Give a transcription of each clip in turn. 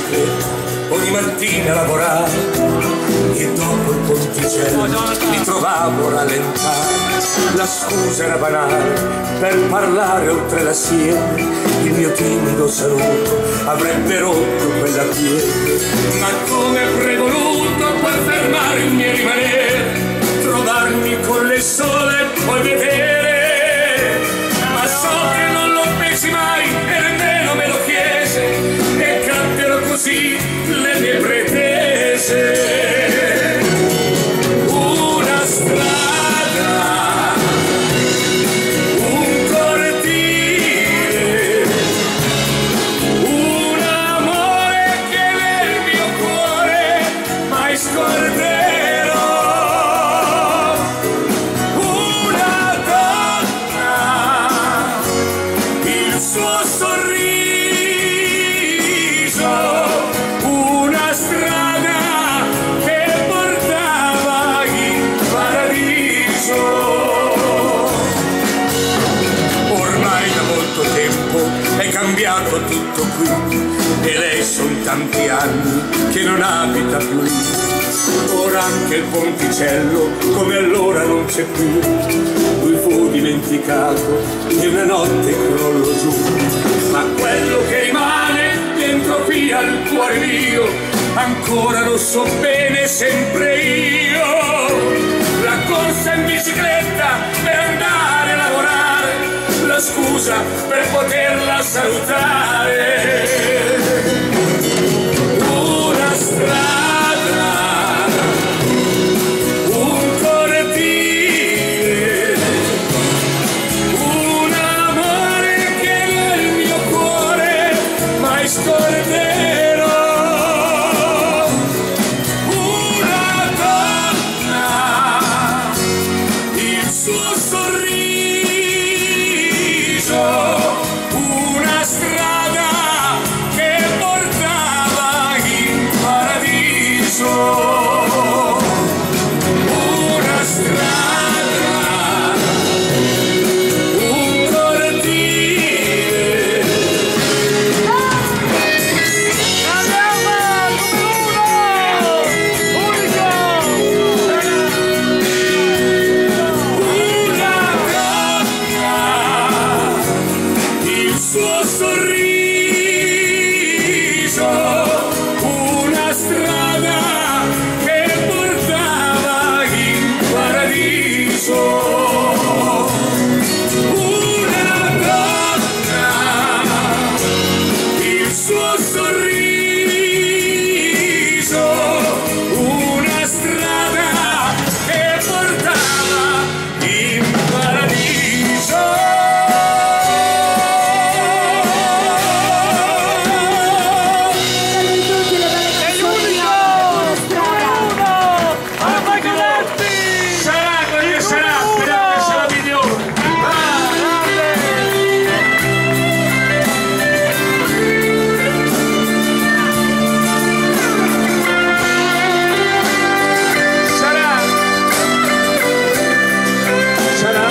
bicicletta ogni mattina a lavorare e dopo il ponticello mi trovavo a rallentare. La scusa era banale per parlare oltre la siepe, il mio timido saluto avrebbe rotto quella pietre. Ma come avrei voluto per fermare il mio rimanere, trovarmi con le sole e poi vedere, ma so che non lo pensi mai e nemmeno me lo chiese, e caddero così le mie pretese. Una strada, un cortile, un amore che nel mio cuore mai scorderò. Una donna, il suo sorriso, una strada che portava in paradiso. Ormai da molto tempo è cambiato tutto qui e lei son tanti anni che non abita più lì. Ora anche il ponticello come allora non c'è più, lui fu dimenticato e una notte crollò giù. Ma quello che rimane dentro qui al cuore mio ancora lo so bene sempre io. La corsa in bicicletta per andare a lavorare, la scusa per poterla salutare. Una strada, un cortile, un amore che nel mio cuore mai scorderò. Una donna, il suo sorriso, una strada che portava in paradiso. Una strada, un cortile. Una donna, il suo sorriso, una strada che portava in paradiso. Una donna, il suo sorriso, una strada che portava in paradiso. Sarà quello che sarà, speriamo che sarà migliore. Sarà, sarà,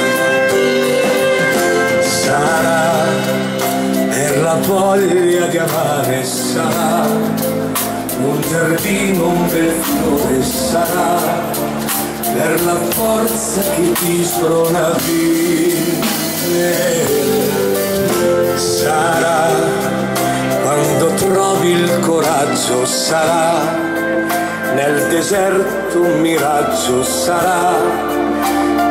sarà per la voglia di amare, sarà un giardino, un bel fiore, sarà per la forza che ti sprona a vivere. Sarà quando trovi il coraggio, sarà nel deserto un miraggio, sarà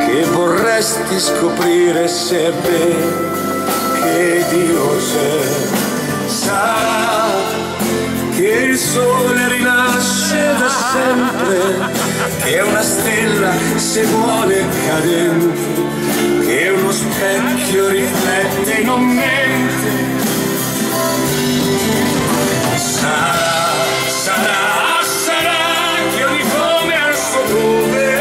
che vorresti scoprire se è vero che Dio c'è. Sarà che il sole rinasce da sempre, che una stella se vuole cadente, che uno specchio riflette e non mente. Sarà, sarà, sarà che ogni fome ha il suo nome.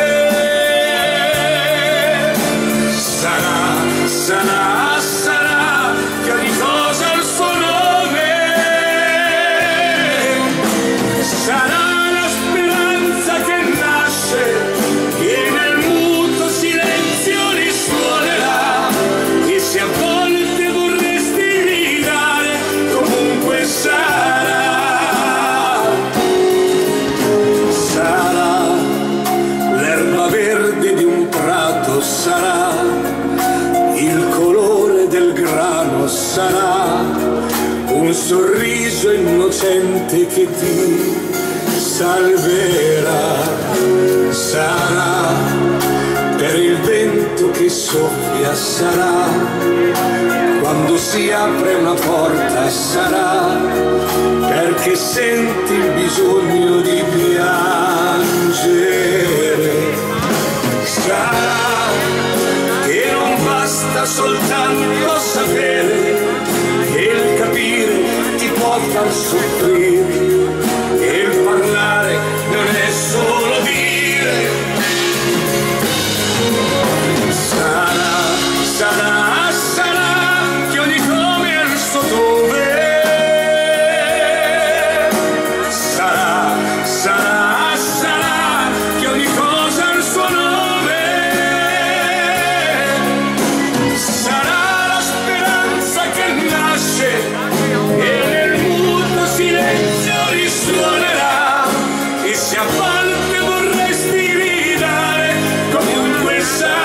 Sarà, sarà, sarà che ogni cosa ha il suo nome. Sarà la speranza che nasce, che nel muto silenzio risuonerà, che se a volte vorresti sorriso innocente che ti salverà. Sarà per il vento che soffia, sarà quando si apre una porta, sarà perché senti il bisogno di piangere. Sarà che non basta soltanto sapere, che il capire ti può far soffrire, e il parlare non è solo dire. Sarà che ogni come ha il suo dove. Sarà che ogni cosa ha il suo nome. Sarà la speranza che nasce e nel muto silenzio risuonerà, e se a volte vorresti gridare comunque sarà.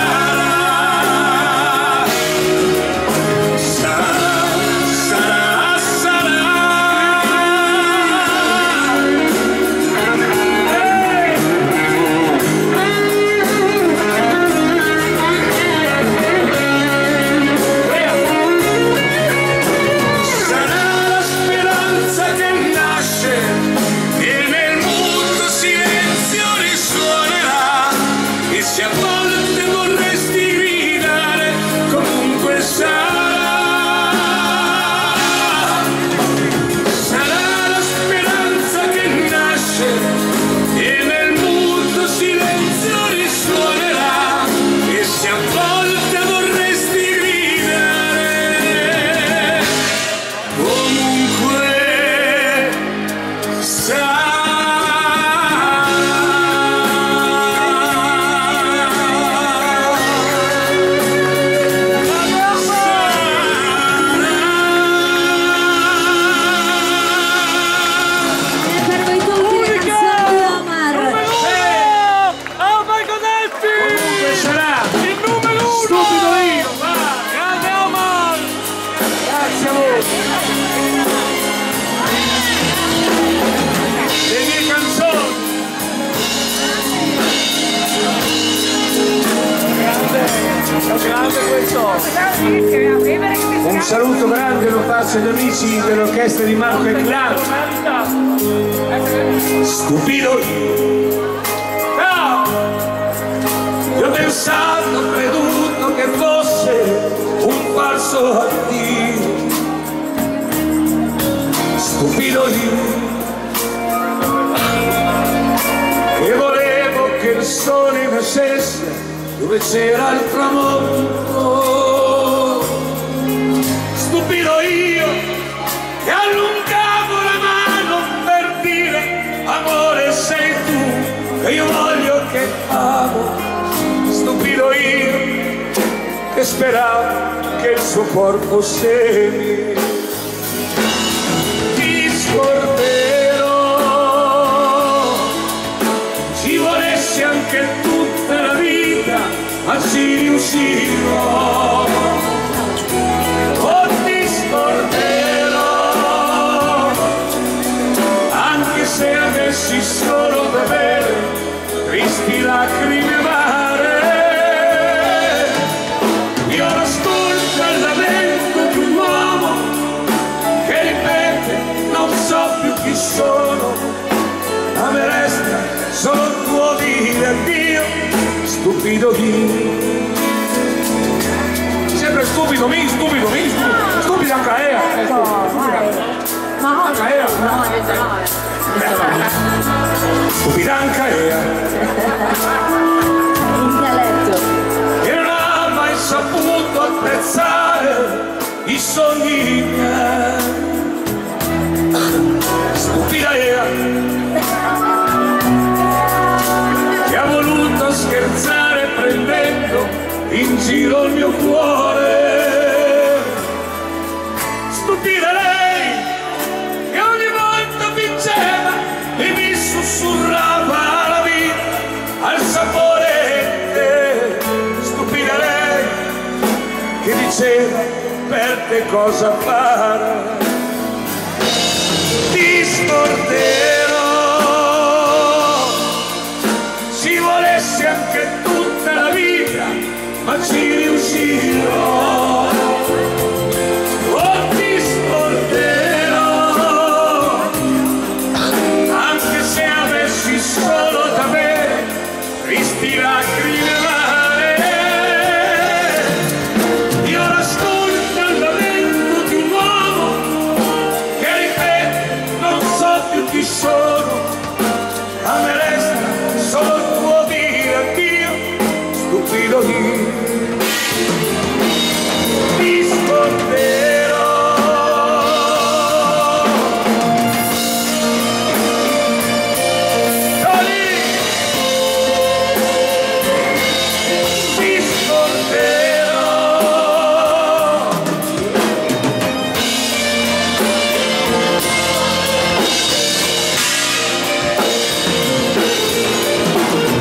Un saluto grande lo faccio agli amici dell'orchestra di Marco e Clan. Stupido io ho pensato, creduto che fosse un falso addio. Stupido io che volevo che il sole nascesse dove c'era il tramonto. Stupido io che allungavo la mano per dire amore sei tu, che io voglio, che amo. Stupido io che speravo che il suo corpo semi. Ti scorderò, ci volessi anche tutta la vita, ma ci riuscirò. Se avessi solo da bere tristi lacrime amare, io ascolto il lamento di un uomo che ripete non so più chi sono, a me resta solo il tuo dire addio. Stupido io, sempre stupido mi, stupido anche Aea, stupida anche che non ha mai saputo apprezzare i sogni miei. Stupida Ea che ha voluto scherzare prendendo in giro il mio cuore. Stupida lei che ogni volta vinceva e mi sussurrava la vita al sapore. Stupida lei che diceva per te cosa fare. scorderò. Ci volesse anche tutta la vita, ma ci riuscirò. Oh, ti scorderò, anche se avessi solo da bere tristi lacrime amare. Io ascolto il lamento di un uomo che ripete non so più chi sono. A me resta solo il tuo dire addio, stupido io. Ti scorderò. Ti scorderò.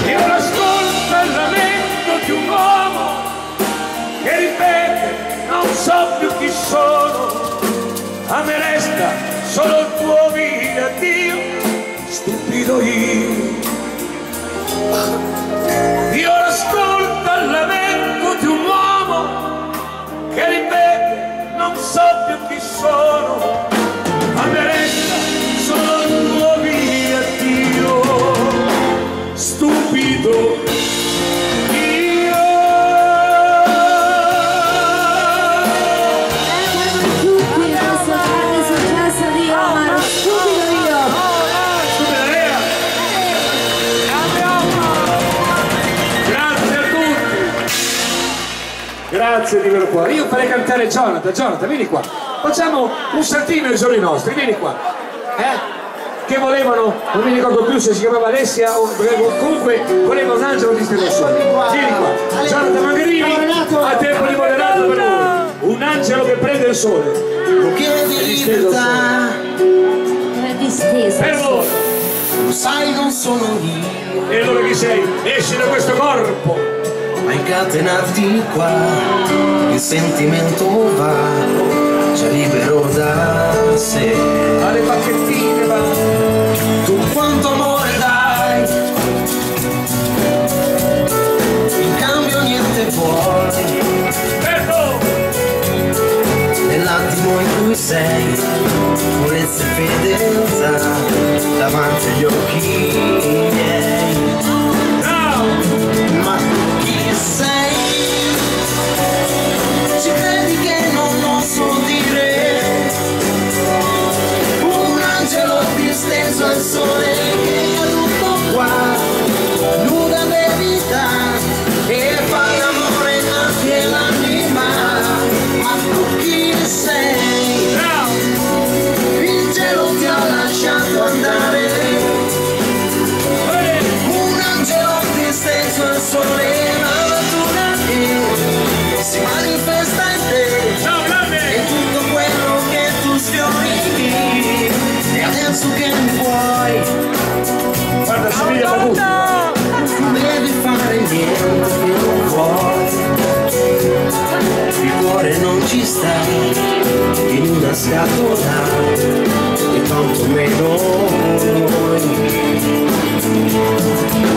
Io ascolto il lamento di un uomo che ripete non so più chi sono. A me resta solo il tuo dire addio, stupido io. Io ascolto il lamento di un uomo che ripete non so più chi sono. A me resta solo il tuo dire addio, stupido io. Tutti il nostro grande successo di Omar, stupido io. Stupida Lea. Grazie a tutti. Grazie di vero cuore. Io farei cantare Jonathan. Jonathan, vieni qua. Facciamo un saltino ai giorni nostri, vieni qua. Che volevano, non mi ricordo più se si chiamava Alessia o comunque voleva un angelo disteso al sole. Vieni qua. Jonathan Magherini, a tempo di moderato per voi. Un angelo che prende il sole. Che Disteso al sole. È disteso. Per voi. lo sai non sono io E allora chi sei? Esci da questo corpo. a incatenarti qua, il sentimento va già libero da sé. Alle pacchettine va. Tu quanto amore dai, in cambio niente vuoi. Nell'attimo in cui sei, purezza e fedeltà davanti agli occhi miei. Ma tu chi sei? Ci credi che non oso dire? Un angelo disteso al sole che è caduto qua, nuda verità, e fa l'amore anche l'anima. Ma tu chi sei? Il cielo ti ha lasciato andare, un angelo disteso al sole, la natura che si manifesta in te, e tutto quello che tu sfiori, e adesso che mi vuoi, Guarda, somiglia a Pagutti. non devi fare niente che non vuoi. Il cuore non ci sta in una scatola, e tanto meno noi.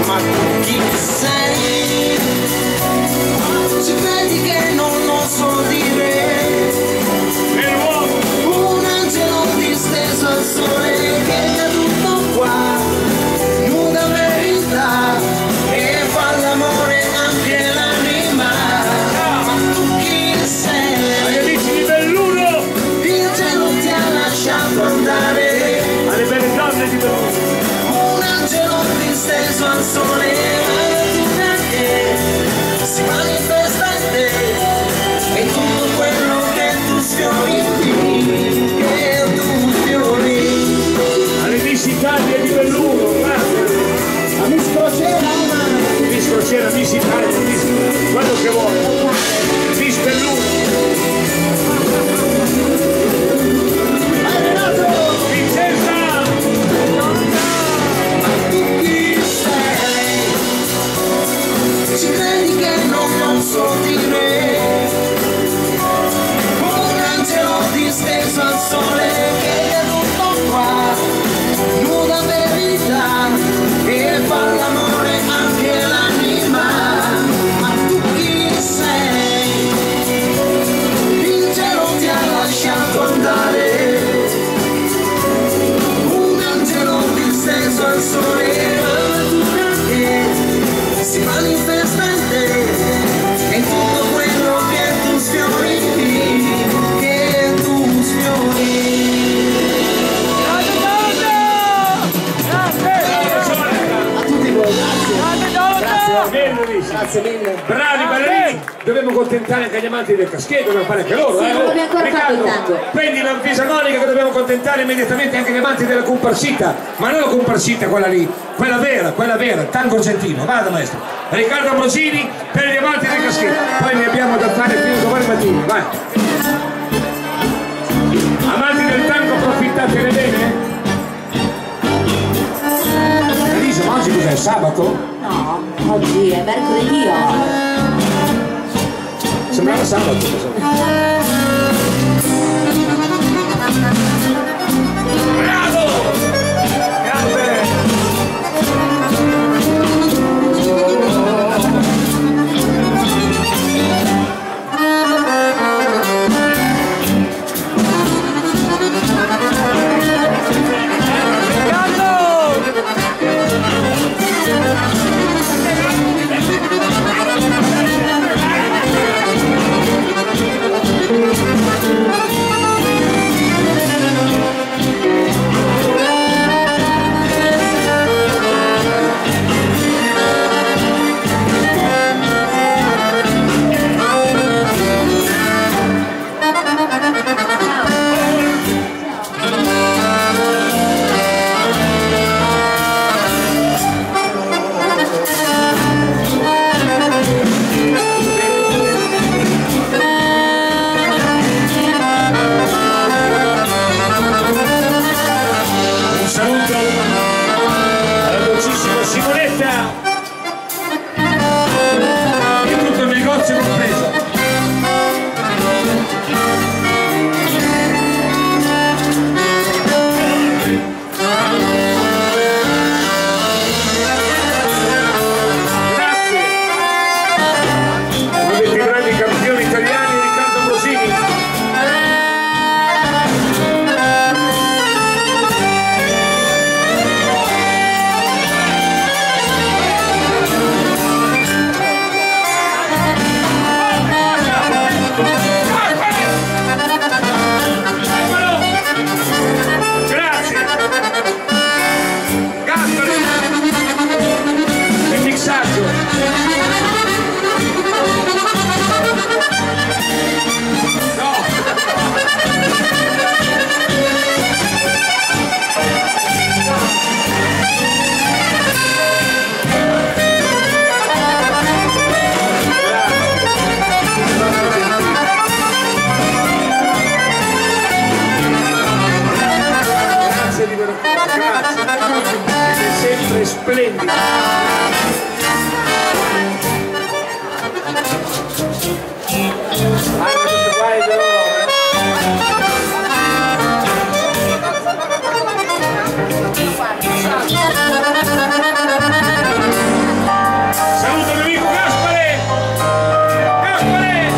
Ma tu chi sei? Ci credi che non oso dire? Un angelo disteso al sole che è caduto qua, nuda verità, e fa l'amore anche l'anima. Ma tu chi sei? Agli amici di Belluno. Il cielo ti ha lasciato andare, Alle belle donne di Belluno. un angelo disteso al sole, la natura che si manifesta in te, e tutto quello che tu sfiori, che tu sfiori. Alle Miss Italia di Belluno. Grazie. Amici crociera, Miss Crociera, Miss Italia, Miss quello che vuoi. Miss Belluno. Vincenza. tu chi sei? Grazie mille. Bravi ballerini, dobbiamo contentare anche gli amanti del caschetto, dobbiamo fare anche loro. Sì, non abbiamo ancora fatto il Riccardo, tango. prendi la fisarmonica che dobbiamo contentare immediatamente anche gli amanti della comparsita, ma non la comparsita quella lì, quella vera, tango argentino. Vada maestro. Riccardo Ambrosini per gli amanti del caschetto, poi ne abbiamo da fare fino a domani mattina, vai. Amanti del tango, approfittatene bene. Elisa, ma oggi cos'è? Sabato? No, oggi è mercoledì. Sembrava sabato. Bravo! Grande! Splendida. Saluto l'amico Gaspare! Gaspare!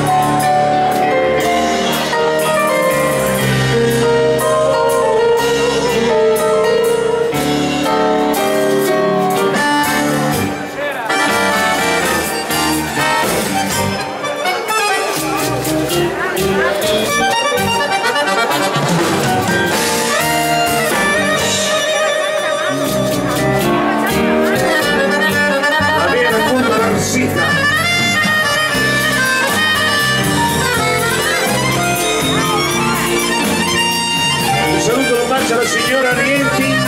Un saluto lo faccia la signora Rienti.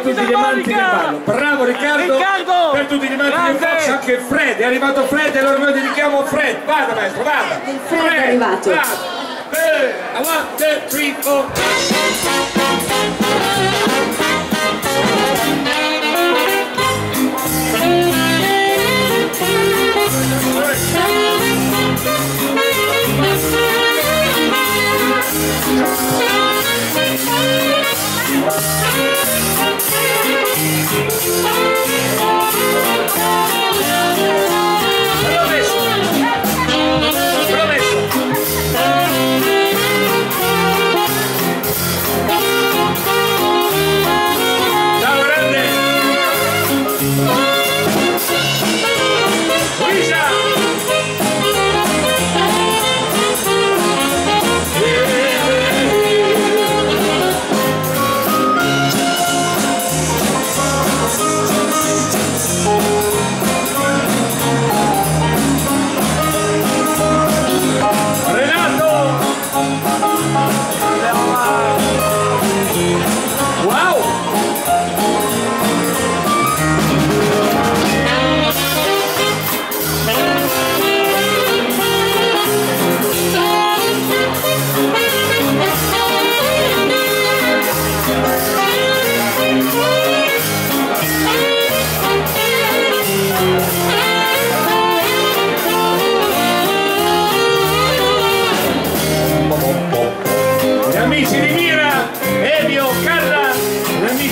Tutti gli amanti del ballo. Bravo Riccardo. Per tutti gli amanti del ballo, anche Fred, è arrivato Fred e allora noi dedichiamo a Fred. Vada maestro, vada. Il Fred è arrivato. Vada. 1, 2, 3, 4.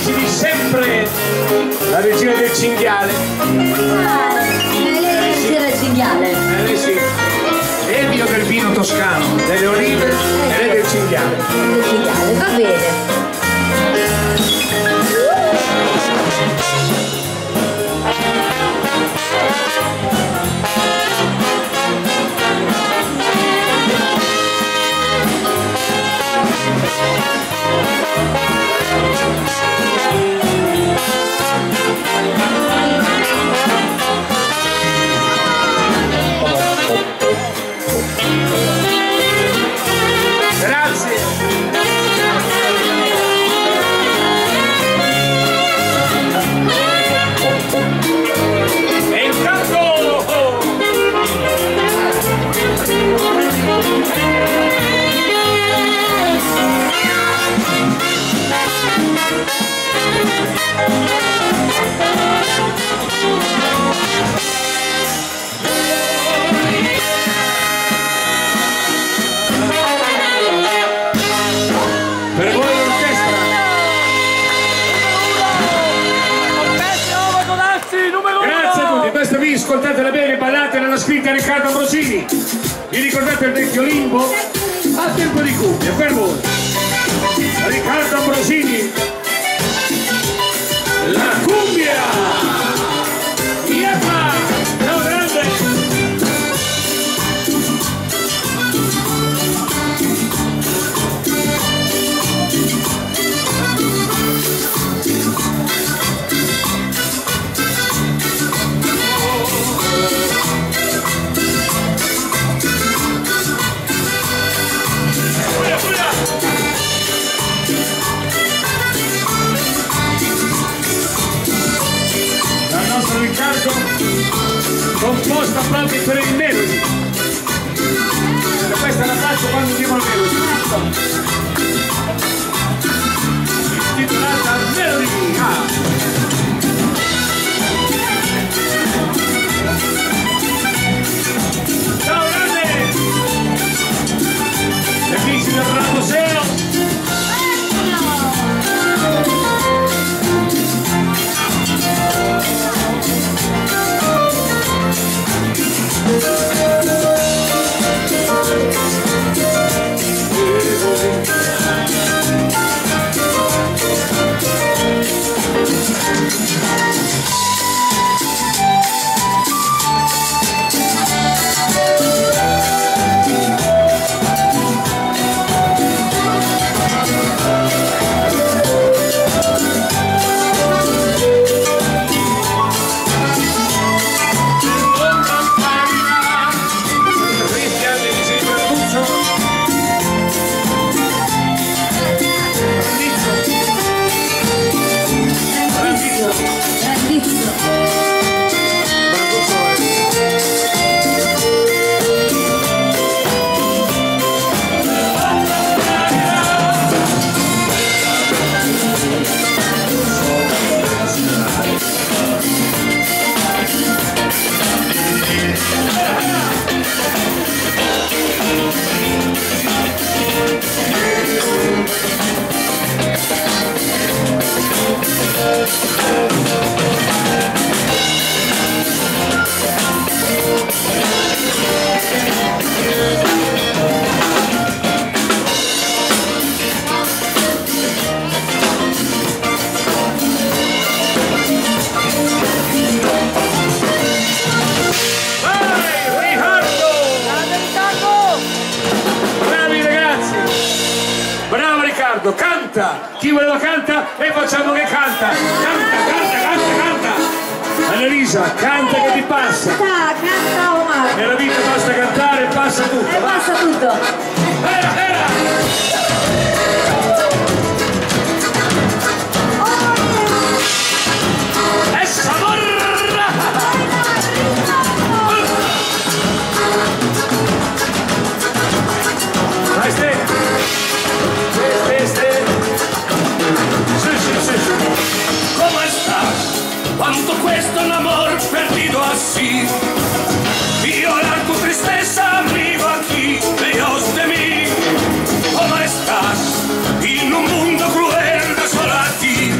si dice sempre la regina del cinghiale. Lei è la regina del cinghiale. Sì. E il mio del vino toscano, delle olive e lei del cinghiale. Del cinghiale, va bene. Ascoltatela bene, ballate nella scritta Riccardo Ambrosini. Vi ricordate il vecchio limbo? A tempo di cuffia, per voi. Riccardo Ambrosini. La cumbia! Yeppa! Ciao grande! Riccardo, composta proprio per il melody. Questa la faccio quando andiamo al melody. Intitolata Melody. Ciao grande! Le amici del Raposeo. Canta! Chi voleva canta e facciamo che canta! Canta! Annalisa, canta che ti passa! Canta Omar! Nella vita basta cantare e passa tutto! E passa tutto! Era! Quanto cuesta un amor perdido así, violar tu tristeza, amigo, aquí, lejos de mí. ¿Cómo estás? En un mundo cruel de solo a ti.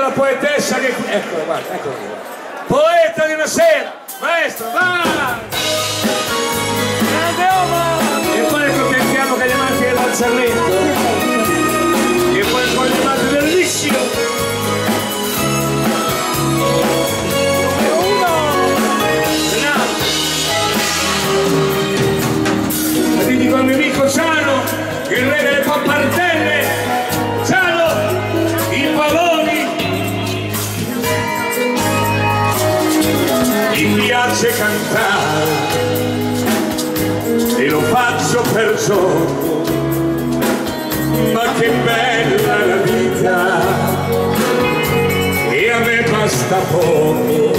la poetessa che... Eccola, guarda, eccola. Poeta di una sera, maestro, vai! E poi accontentiamo che gli amanti dell'Alzarletto. E poi con gli amanti del Liscio. La dedico al mio amico Ciano, il re delle pappardelle. Ciano, i pavoni. Mi piace cantare e lo faccio per gioco, ma che bella la vita e a me basta poco,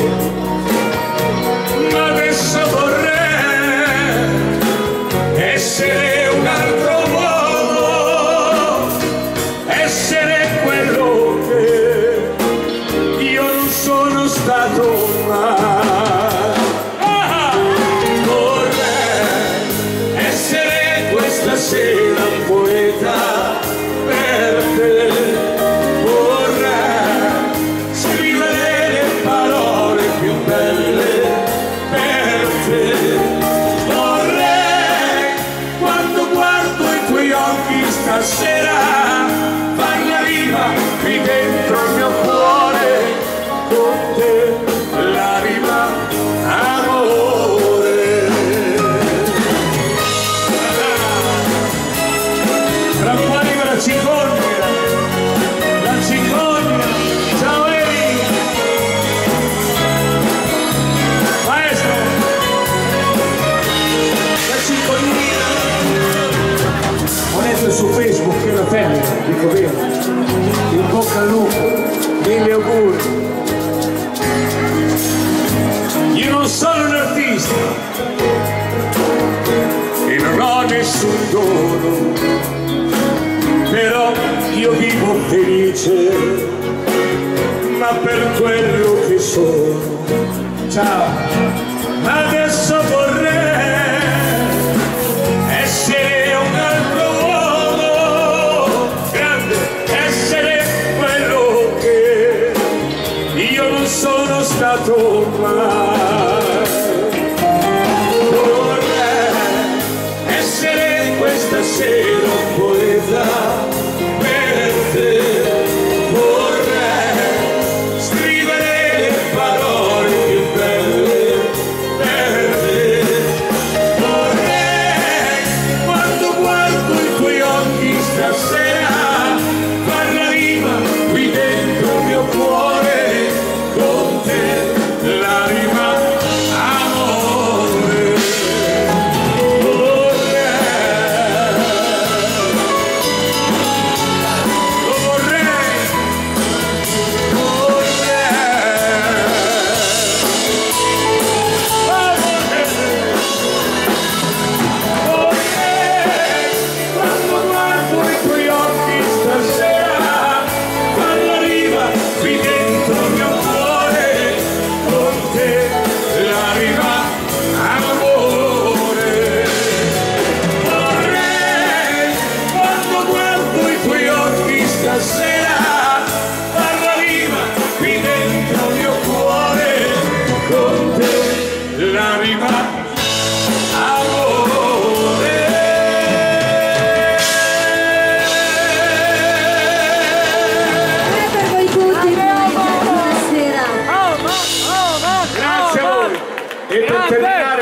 ma adesso vorrei essere un altro uomo, essere quello che io non sono stato mai. Sera un poeta per te, vorrei scrivere le parole più belle per te, vorrei quando guardo i tuoi occhi stasera far la rima qui dentro il mio cuore, con te la rima amore. La cicogna, ciao Eri, maestro, la cicognina, ho letto su Facebook che è una femmina, dico vero, in bocca al lupo, mille auguri. Io non sono un artista e non ho nessun dono, però io vivo felice, ma per quello che sono. Ciao! Adesso vorrei essere un altro uomo, grande, essere quello che io non sono stato mai. Vorrei essere questa sera un poeta.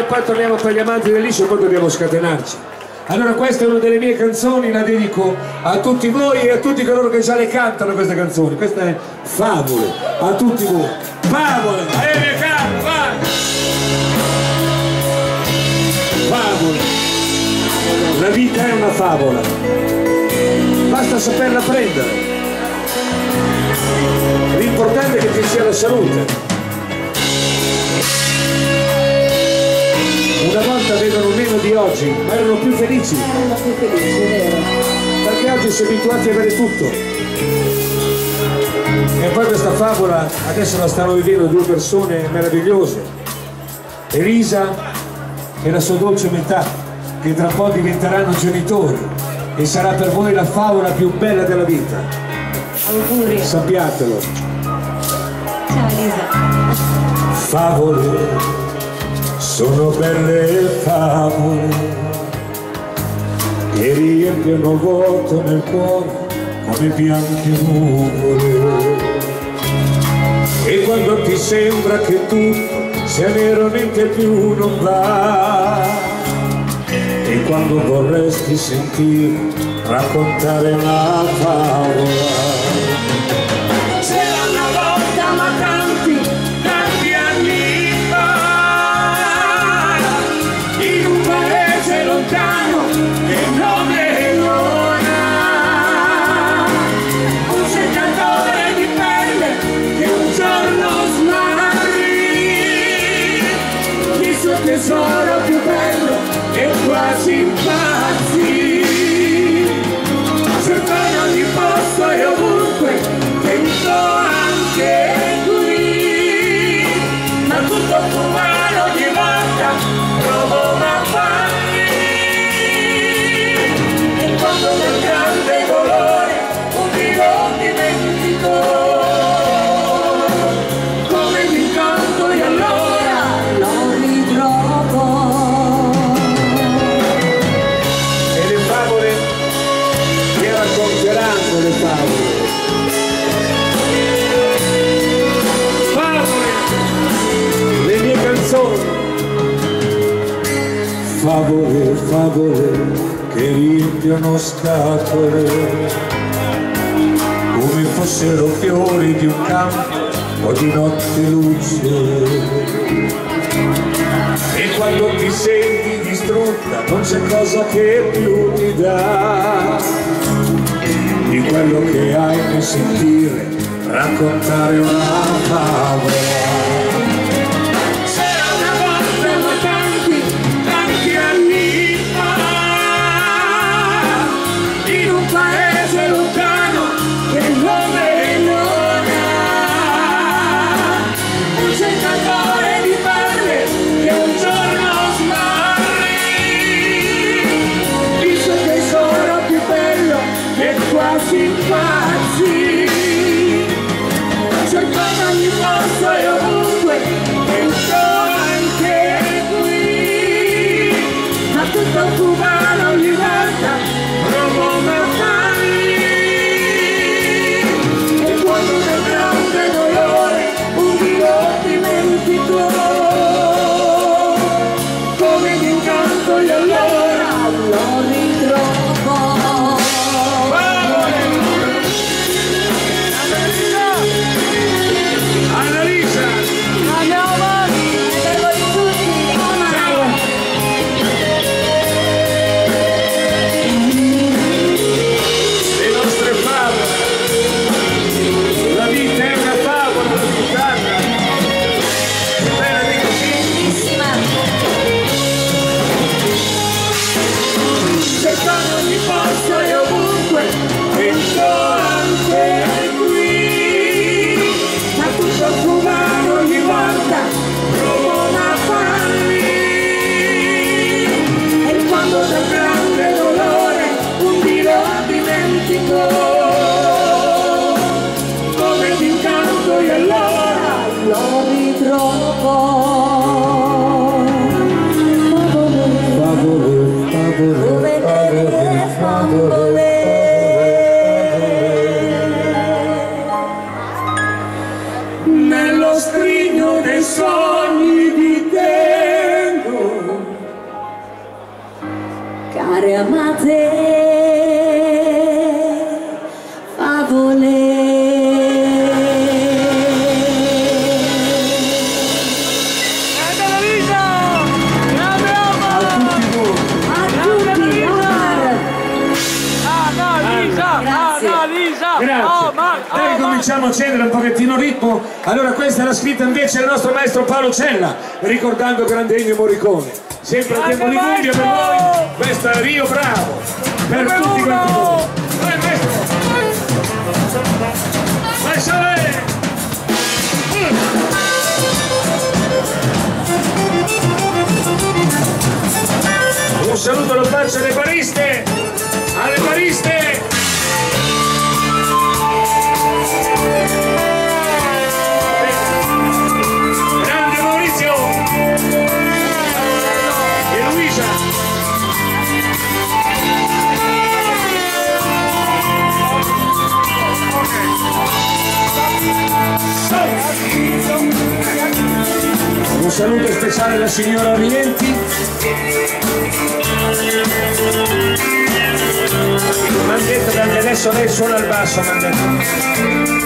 Poi torniamo per gli amanti del Liscio e poi dobbiamo scatenarci. Allora questa è una delle mie canzoni, la dedico a tutti voi e a tutti coloro che già le cantano queste canzoni. Questa è Favole, a tutti voi. Favole, vai! Favole. La vita è una favola, basta saperla prendere. L'importante è che ci sia la salute. Una volta avevano meno di oggi, ma erano più felici. Erano più felici, è vero. Perché oggi si è abituati a avere tutto. E poi questa favola adesso la stanno vivendo due persone meravigliose. Elisa e la sua dolce metà, che tra poco diventeranno genitori. E sarà per voi la favola più bella della vita. Auguri. Sappiatelo. Ciao Elisa. Favole, sono belle favole che riempiono il vuoto nel cuore come bianche nuvole. E quando ti sembra che tutto sia nero niente più non va, e quando vorresti sentire raccontare una favola. C'era una volta ma tanti anni fa, in un paese lontano che nome non ha, un cercatore di perle che un giorno smarrì, il suo tesoro più bello e quasi impazzì. Cercò in ogni posto e ovunque, tentò anche qui, ma tutto fu vano, ogni volta provò ma fallì. E quando nel grande dolore udì dimenticò, come d'incanto e allora lo ritrovò. E le favole che racconteranno le favole. Favole, le mie canzoni. Favole, favole che riempiono scatole come fossero fiori di un campo o di notte luce. E quando ti senti distrutta non c'è cosa che più ti dà di quello che hai nel sentire raccontare una favola. C'era una volta ma tanti anni fa, in un paese lontano che nome non ha, un cercatore di perle che un giorno smarrì, il suo tesoro più bello che quasi impazzì. Cercò in ogni posto e ovunque, tentò anche qui, ma tutto fu vano, ogni volta provò ma fallì. E quando nel grande dolore udì lo dimenticò, come d'incanto e allora lo ritrovò. Annalisa, Andiamo avanti, prego di tutti, Omar. le nostre favole. La vita è una favola raccontata. Bella di così. Bellissima. Cercò in ogni posto e ovunque, tentò anche qui, ma tutto fu vano, ogni volta provò ma fallì. E quando dal grande dolore un tiro dimenticò, come d'incanto e allora lo ritrovò. Favole, favole, favole, favole. Nello scrigno dei sogni di tempo, Care amate favole. Dai, cominciamo a accendere un pochettino il ritmo. Allora questa era scritta invece dal nostro maestro Paolo Cella, ricordando grande Ennio Morricone. Sempre a tempo di Gubbia per voi, questa è Rio Bravo per tutti quanti voi. Vai maestro! Vai Sole! Un saluto lo faccio alle bariste! Alle bariste! Un saluto speciale alla signora Rienti. Mi hanno detto che anche adesso lei suona il basso, mi hanno detto.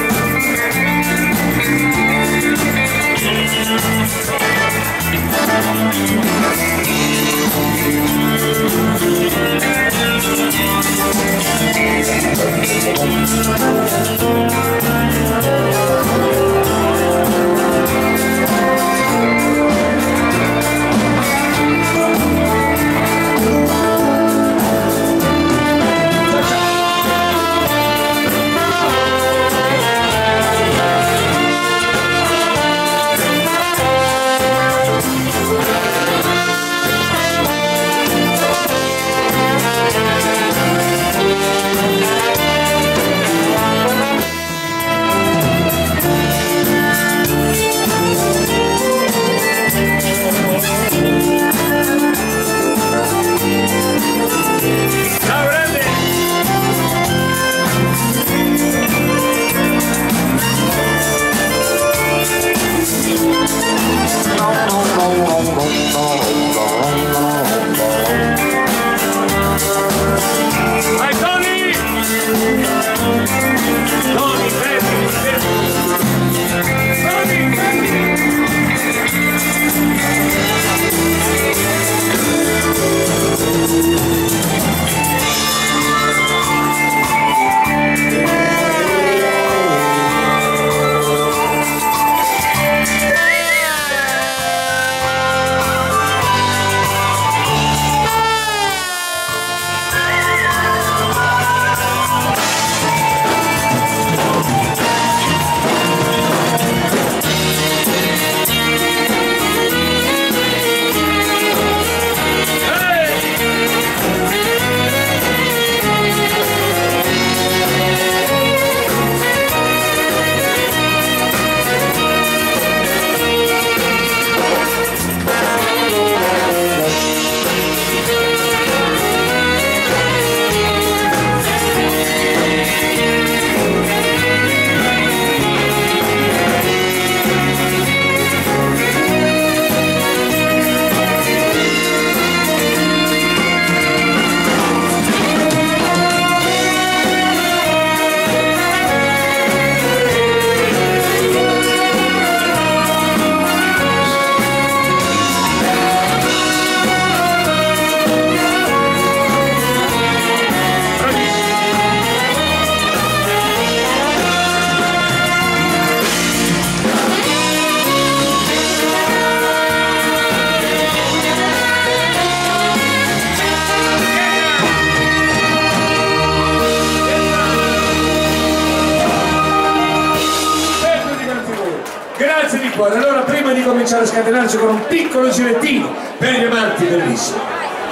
Allora prima di cominciare a scatenarci con un piccolo girettino per gli amanti bellissimi,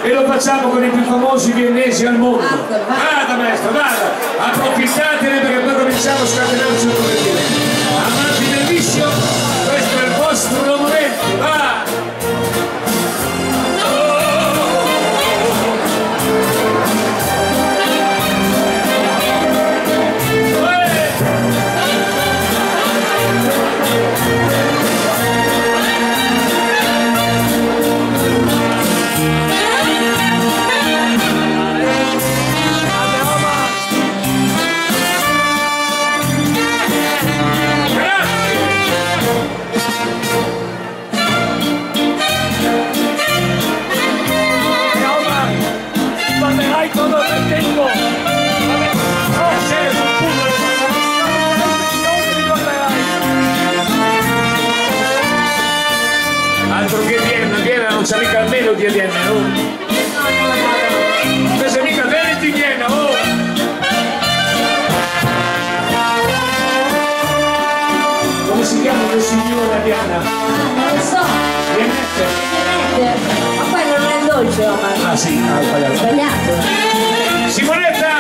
e lo facciamo con i più famosi viennesi al mondo. Vada maestro, vada, approfittatene perché poi cominciamo a scatenarci un pochettino. Amanti bellissimi, questo è il vostro momento, va! Altro che Vienna non c'è mica il meno di Vienna, oh! Non c'è mica il meno di Vienna, oh! Come si chiama la signora Diana? Non lo so. Viennette? Ma quello non è dolce, Omar. Ah sì, ho sbagliato. Sbagliato. Simonetta!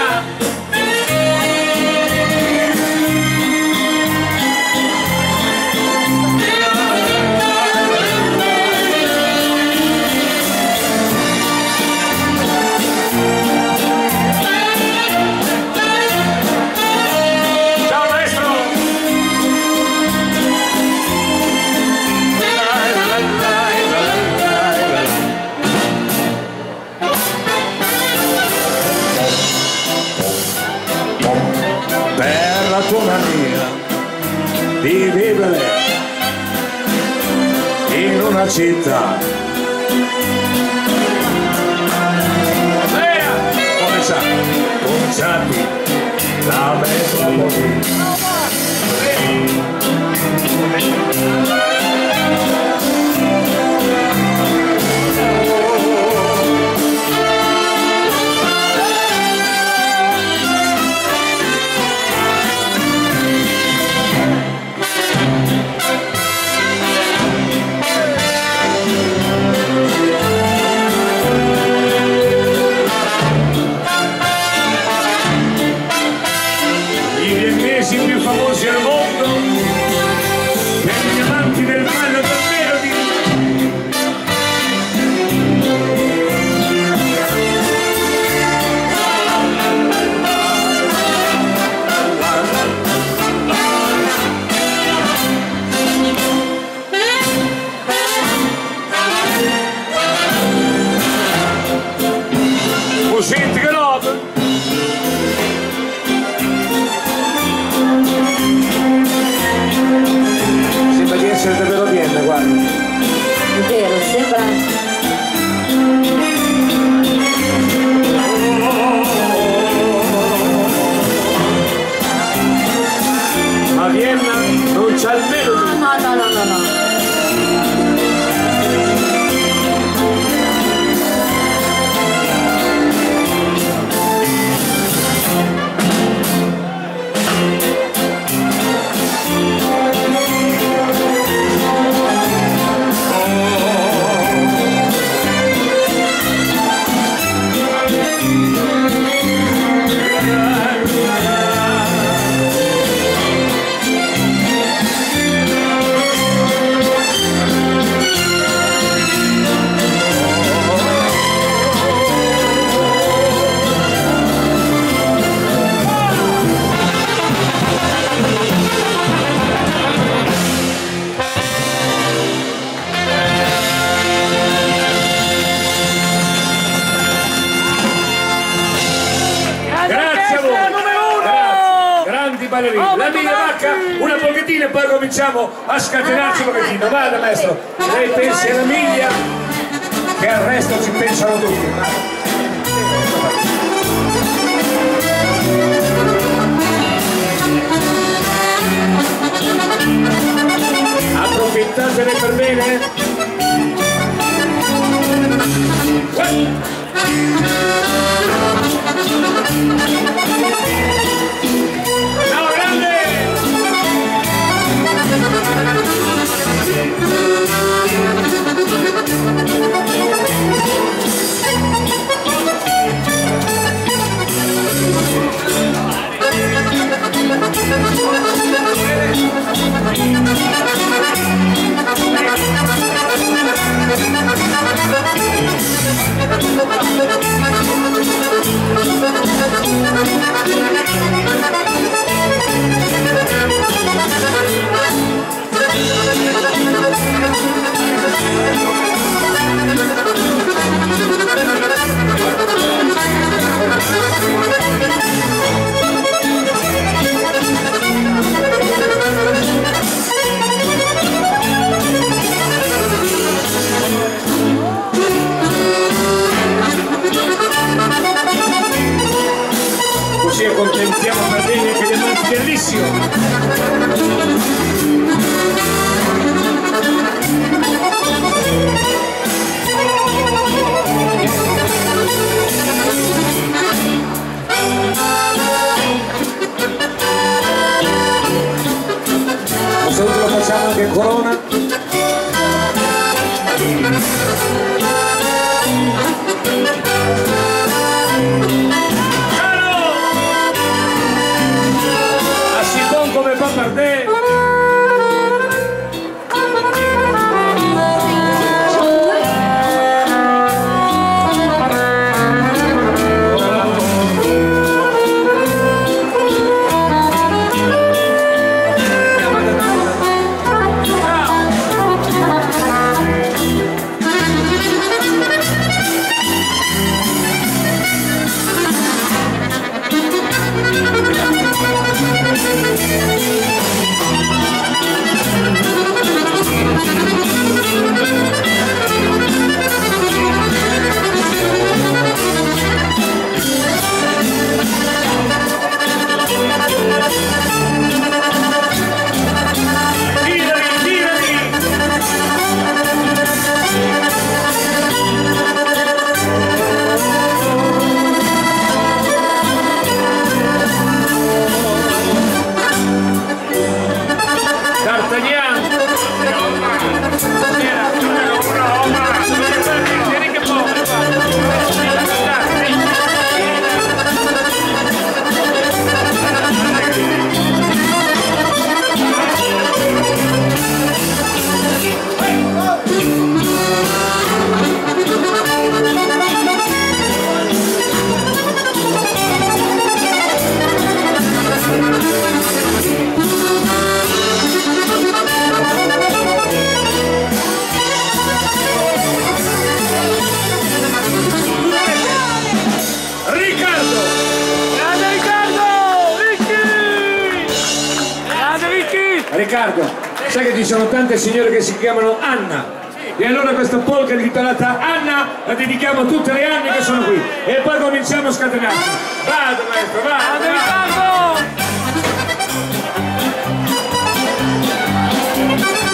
di vivere in una città. Come sa, Bucciati, la metropoli. Più famosi al mondo per gli amanti del ballo del melody. Senti che roba! Sembra di essere davvero Vienna, guarda. È vero, sembra. Ma Vienna non c'ha il melody. No. ballerini. La mia vacca una pochettina e poi cominciamo a scatenarci un pochettino. Vada maestro, lei pensi alla miglia che al resto ci pensano tutti. Approfittatene per bene. Ciao grande! Così accontentiamo per bene che gli amanti bellissimo. Un saluto lo facciamo anche a Corona. Come Papardè. Riccardo, sai che ci sono tante signore che si chiamano Anna? E allora questa polka intitolata Anna la dedichiamo a tutte le Anne che sono qui. E poi cominciamo a scatenarci. Vado maestro, vado!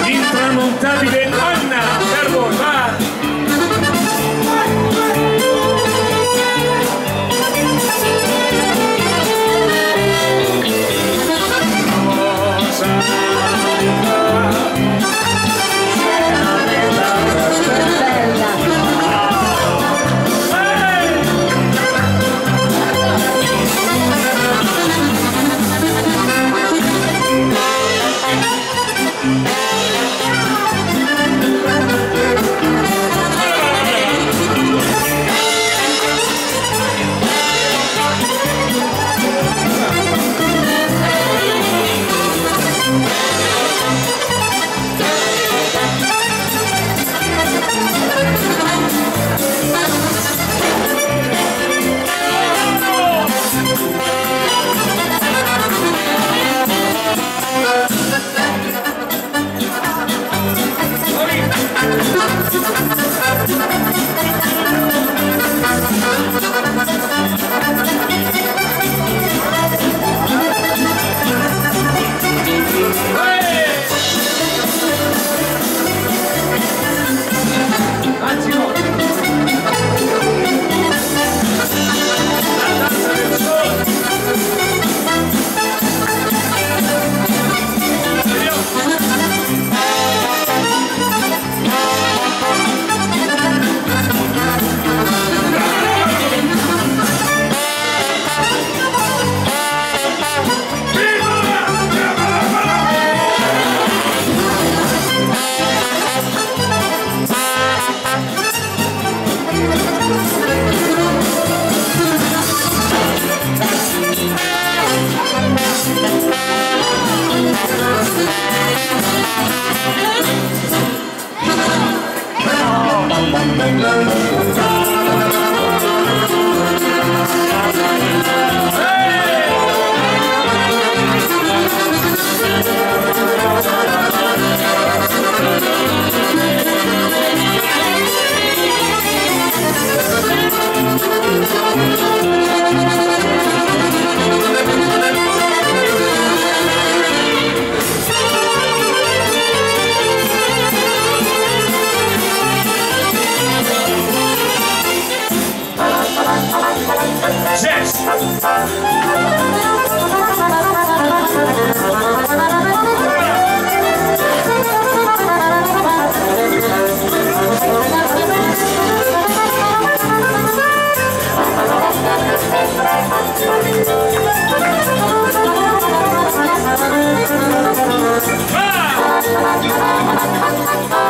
L'intramontabile Anna, per voi, va!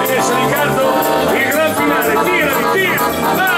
Adesso Riccardo, il gran finale, tira, va!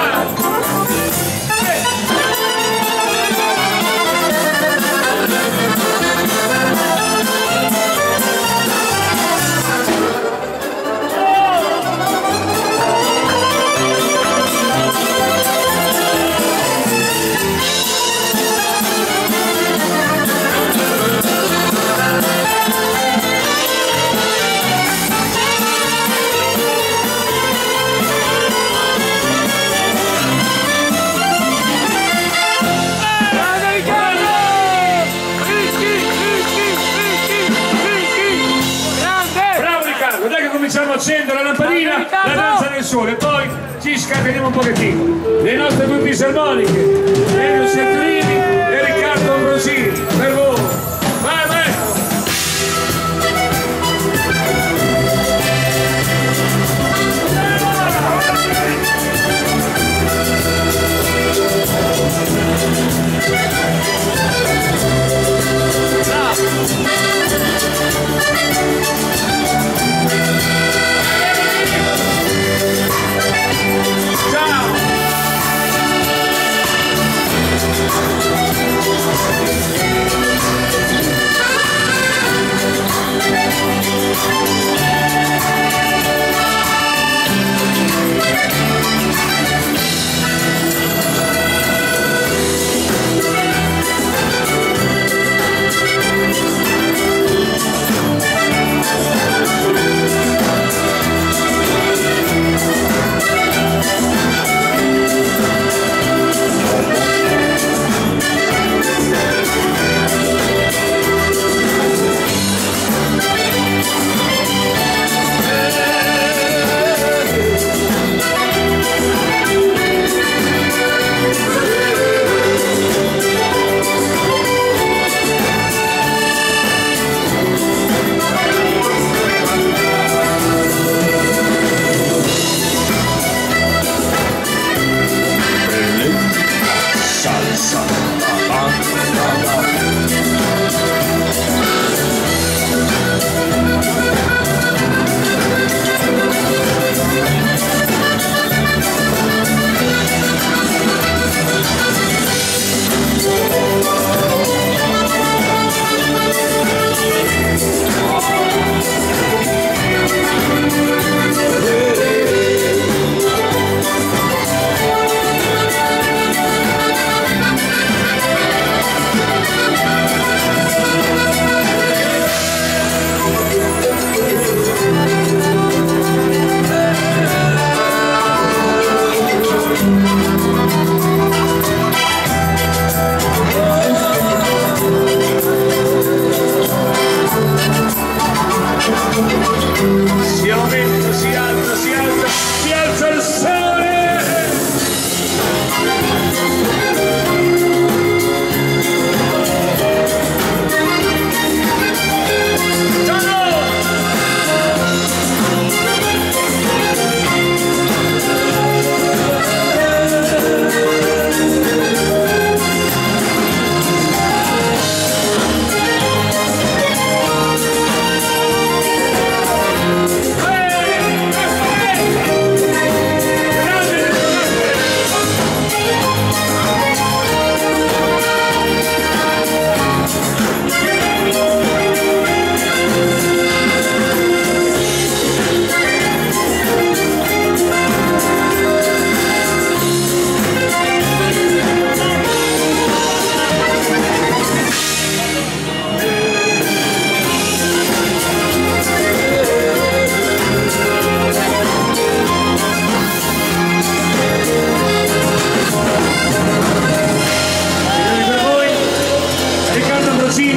Cominciamo a accendere la lampadina, la danza del sole, poi ci scateniamo un pochettino. Le nostre due fisarmoniche, Elio Setturini e Riccardo Ambrosini, per voi. Vai, vai! Ciao!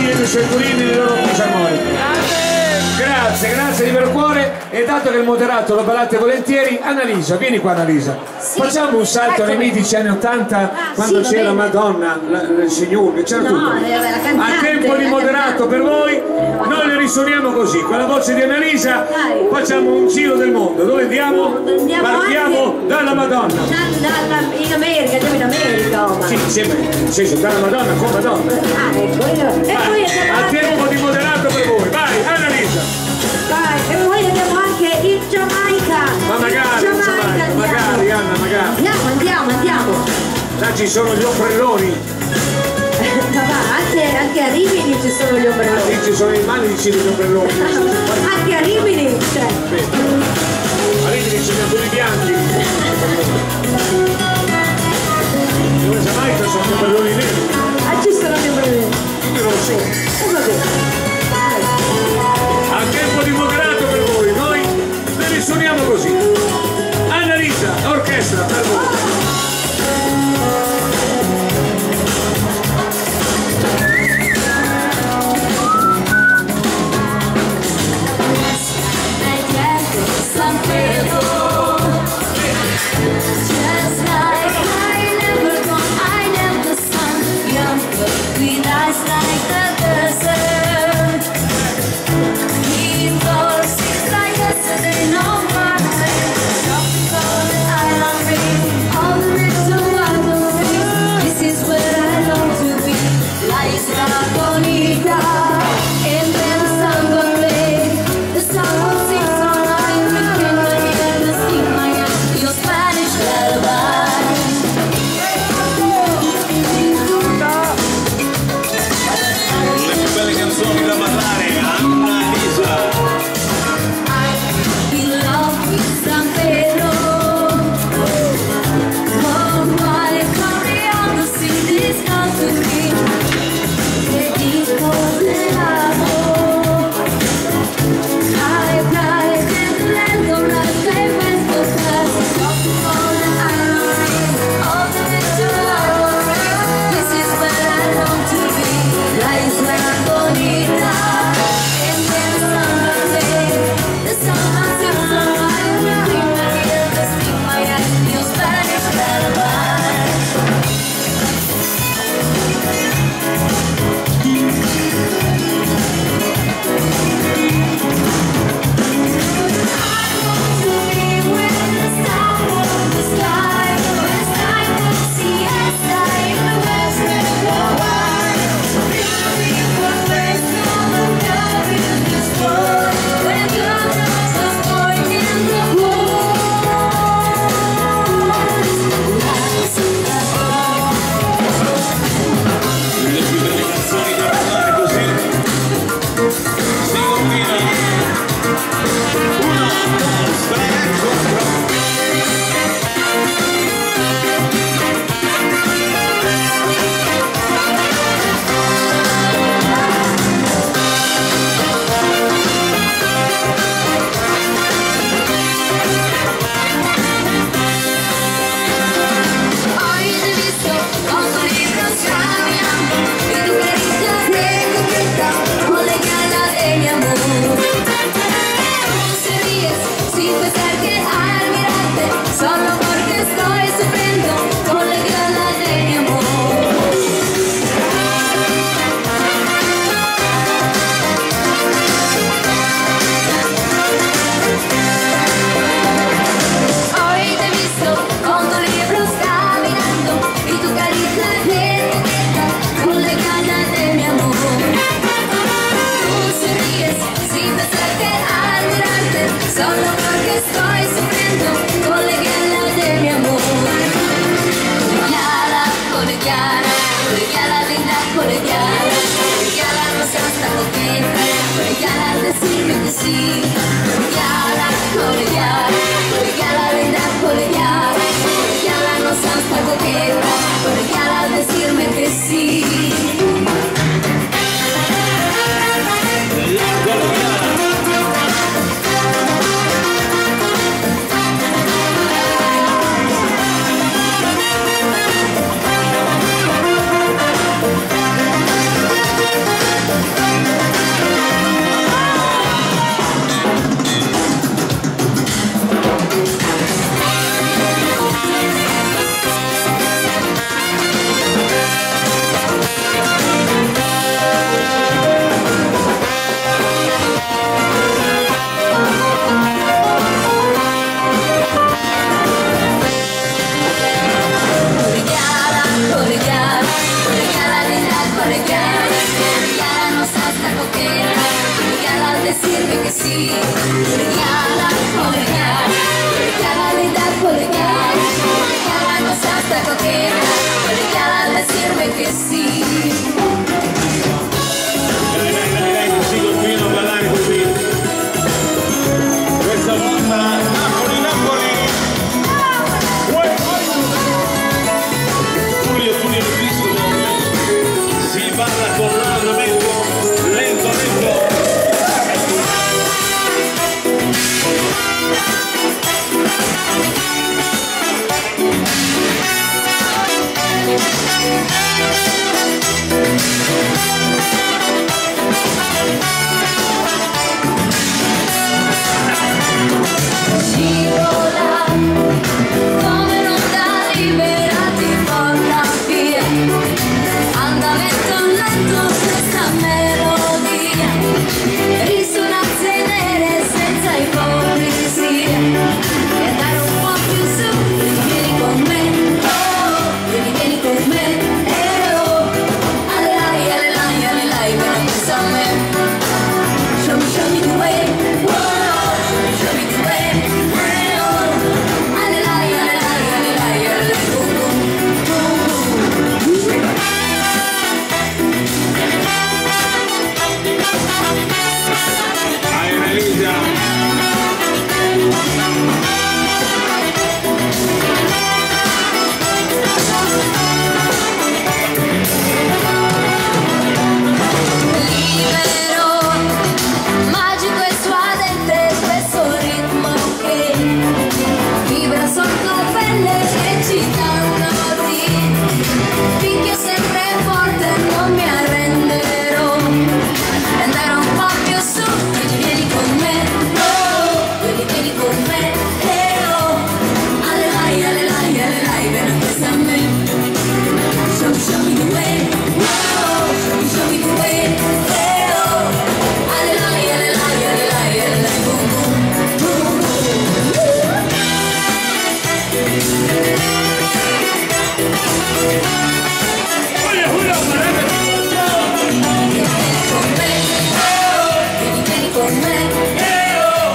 e dei Sertolini e le loro fisarmoniche. Grazie, grazie di vero cuore. E dato che il moderato lo ballate volentieri, Annalisa, vieni qua Annalisa. Sì. Facciamo un salto nei mitici anni 80 quando sì, c'era va bene. Madonna, il Signore, c'era No, tutto. la cantante, A tempo di la moderato per voi, noi le risuoniamo così, con la voce di Annalisa Dai. facciamo un giro del mondo. Dove andiamo? Andiamo Partiamo anche- dalla Madonna. In America, andiamo in America, ma. Sì, sempre, nel senso, dalla Madonna con Madonna. Ah, ecco, e Vai, poi andiamo a anche. tempo di moderato per voi, vai Annalisa. Vai, e poi andiamo anche in Giamaica. Ma magari, In Giamaica andiamo. magari Anna, magari. Andiamo. Là ci sono gli ombrelloni, Ma va, anche a Rimini ci sono gli ombrelloni. lì ci sono i manici degli ombrelloni. Anche a Rimini, cioè. A lì ci sono quelli bianchi. Dove Giamaica sono gli ombrelloni neri, Ah, ci sono gli ombrelloni. io non lo so. E vabbè. A tempo di moderato per voi, noi le risuoniamo così. Annalisa, orchestra per voi. All che sì. Colegiala, colegiala, le da colegiala. Colegiala non sa sta coqueta, colegiala le sirve che sì. Dai, così continuo a ballare così. Questa volta Napoli, Napoli. Tullio Piscolo. Si balla con l'andamento lento, lento. Scivola come un'onda libera ti porta via, andamento lento questa melodia, risonanze nere senza ipocrisia, e andare un po' più su, vieni con me, oh, vieni con me, oh, allelai, allelai, allelai, vieni questo a me, show me the way, oh, show me the way, oh, allelai, allelai, allelai, allelai, boom, boom, boom, boom. Vai Annalisa. Libero, magico e suadente questo ritmo che vibra sotto pelle e ci dà una via, finché sempre forte non mi arrenderò, andare un po' più su, vieni con me, oh, vieni con me, oh, allelai, allelai, allelai, vieni questa a me, show me the way, oh, show me the way, oh, allelai, allelai, allelai, allelai, boom, boom, boom, boom. Vieni con me, oh,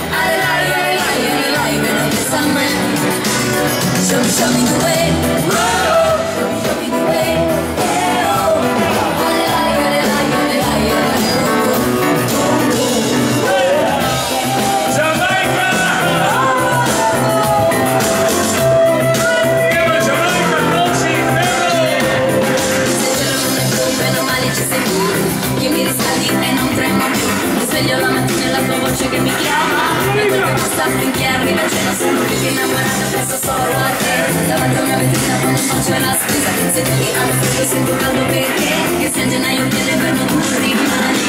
allelai, allelai, allelai, vieni questa a me, show me the way, oh, show me the way, oh, allelai, allelai, allelai, allelai, boom, boom, boom. Giamaica! Io la Giamaica non si ferma! Se il cielo non è blu, bene o male ci sei tu, che mi riscaldi e non tremo più, mi sveglio la mattina e la tua voce che mi chiama, la tua proposta finché arriva a cena, sono più che innamorata, penso solo a te, davanti a una vetrina quando faccio la spesa, se tu mi ami freddo sento caldo perché, che se in gennaio che l'inverno tu rimani.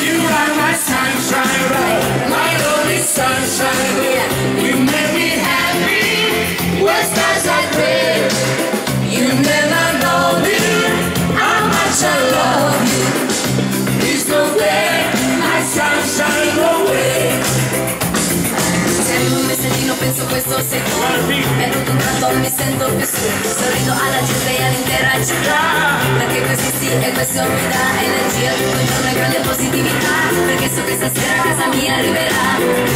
You are my sunshine, right? My only sunshine, yeah. You make me happy when stars are gray. You never know, dear, how much I love you. Please don't take my sunshine away. Se arrivo un messaggino penso questo sei tu, e non un tratto mi sento più su, sorrido alla gente e all'intera città, perché così sì e questo mi dà energia, tutto intorno è grande positività, perché so che stasera a casa mia arriverà,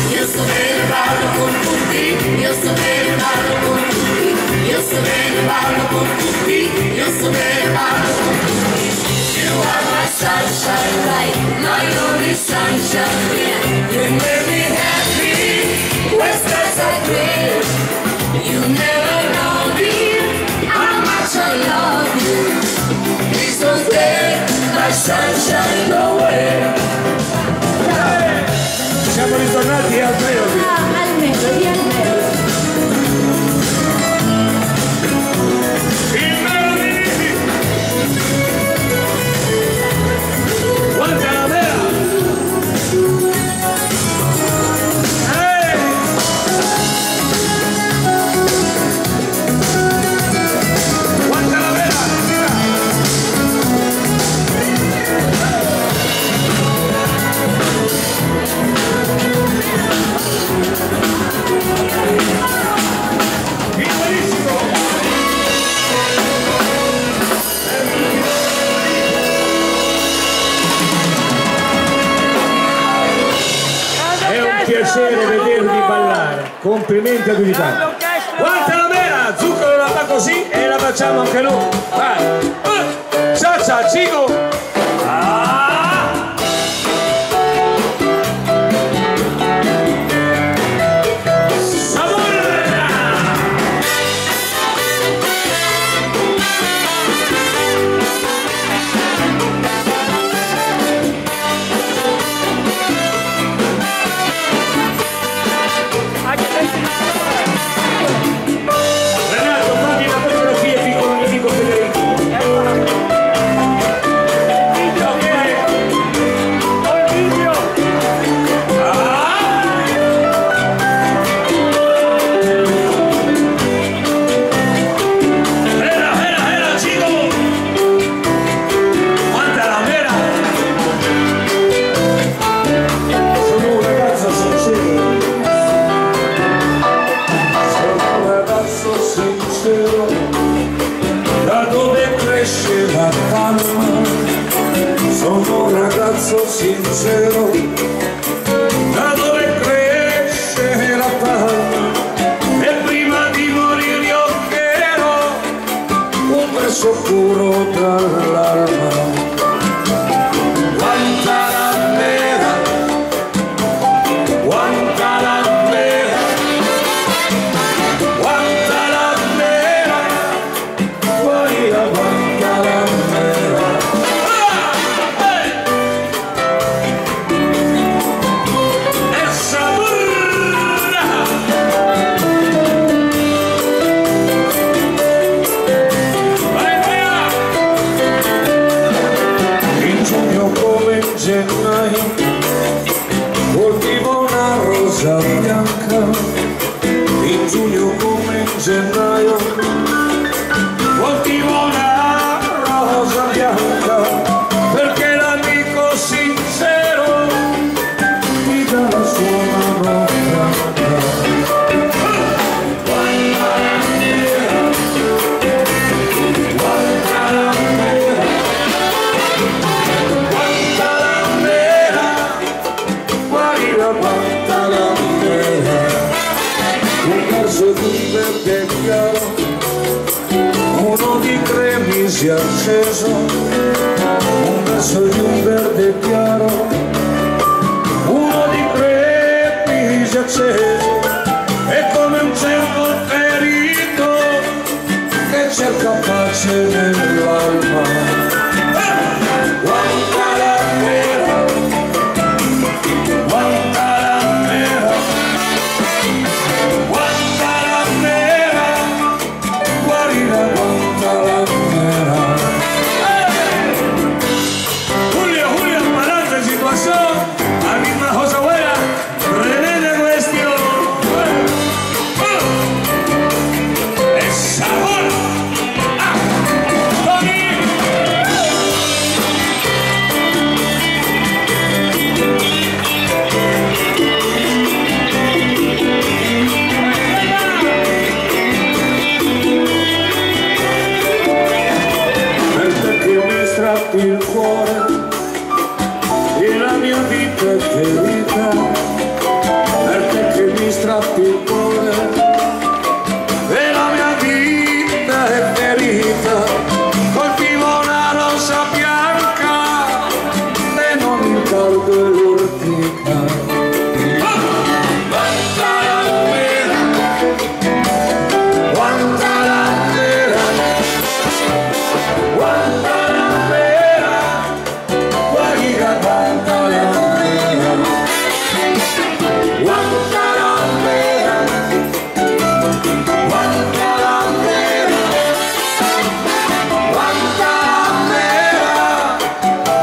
io sto bene, parlo con tutti, io sto bene, parlo con tutti, io sto bene, parlo con tutti, io sto bene, parlo con tutti. You are my sunshine, Right, my only sunshine, yeah. You make me happy when stars are gray. You never know, dear, how much I love you. Please don't take my sunshine away. Siamo ritornati al Melody. al Melody, al Melody. Il Melody! Guarda la vera! Guarda la vera! piacere vedervi ballare, complimenti a tutti quanti. Guarda la mela, Zucchero la fa così e la facciamo anche noi. Vai. Ciao ciao, Cico. Renato, fammi una fotografia qui con il mio amico Federico. Da dove cresce la palma, sono un ragazzo sincero. Da dove cresce la palma, e prima di morire io ero un verso puro dall'alma. Guantanamera, Guantanamera, Guantanamera, Guaira Guantanamera. Essa burra! Vai via! In giugno come in gennaio coltivo una rosa bianca. In giugno come in gennaio coltivo una rosa bianca, perché l'amico sincero mi dà la sua mano bianca. Guantanamera, Guantanamera, Guantanamera, Guaira Guantanamera. Un verso di un verde chiaro, uno di cremisi acceso, un verso di un verde chiaro, uno di cremisi acceso, è come un cervo ferito che cerca pace nell'alma. Guantanamera, Guantanamera, Guantanamera, Guarira Guantanamera. Julio, parate situación, a misma cosa buena, remede cuestión. Es sabor. Tony. Per te che mi strappi il cuore e la mia vita è ferita, per te che mi strappi il cuore e la mia vita è ferita, coltivo una rosa bianca e non il caldo e l'ortica. Guantanamera, Guantanamera, Guantanamera, Guaira Guantanamera, Guantanamera, Guantanamera, Guantanamera,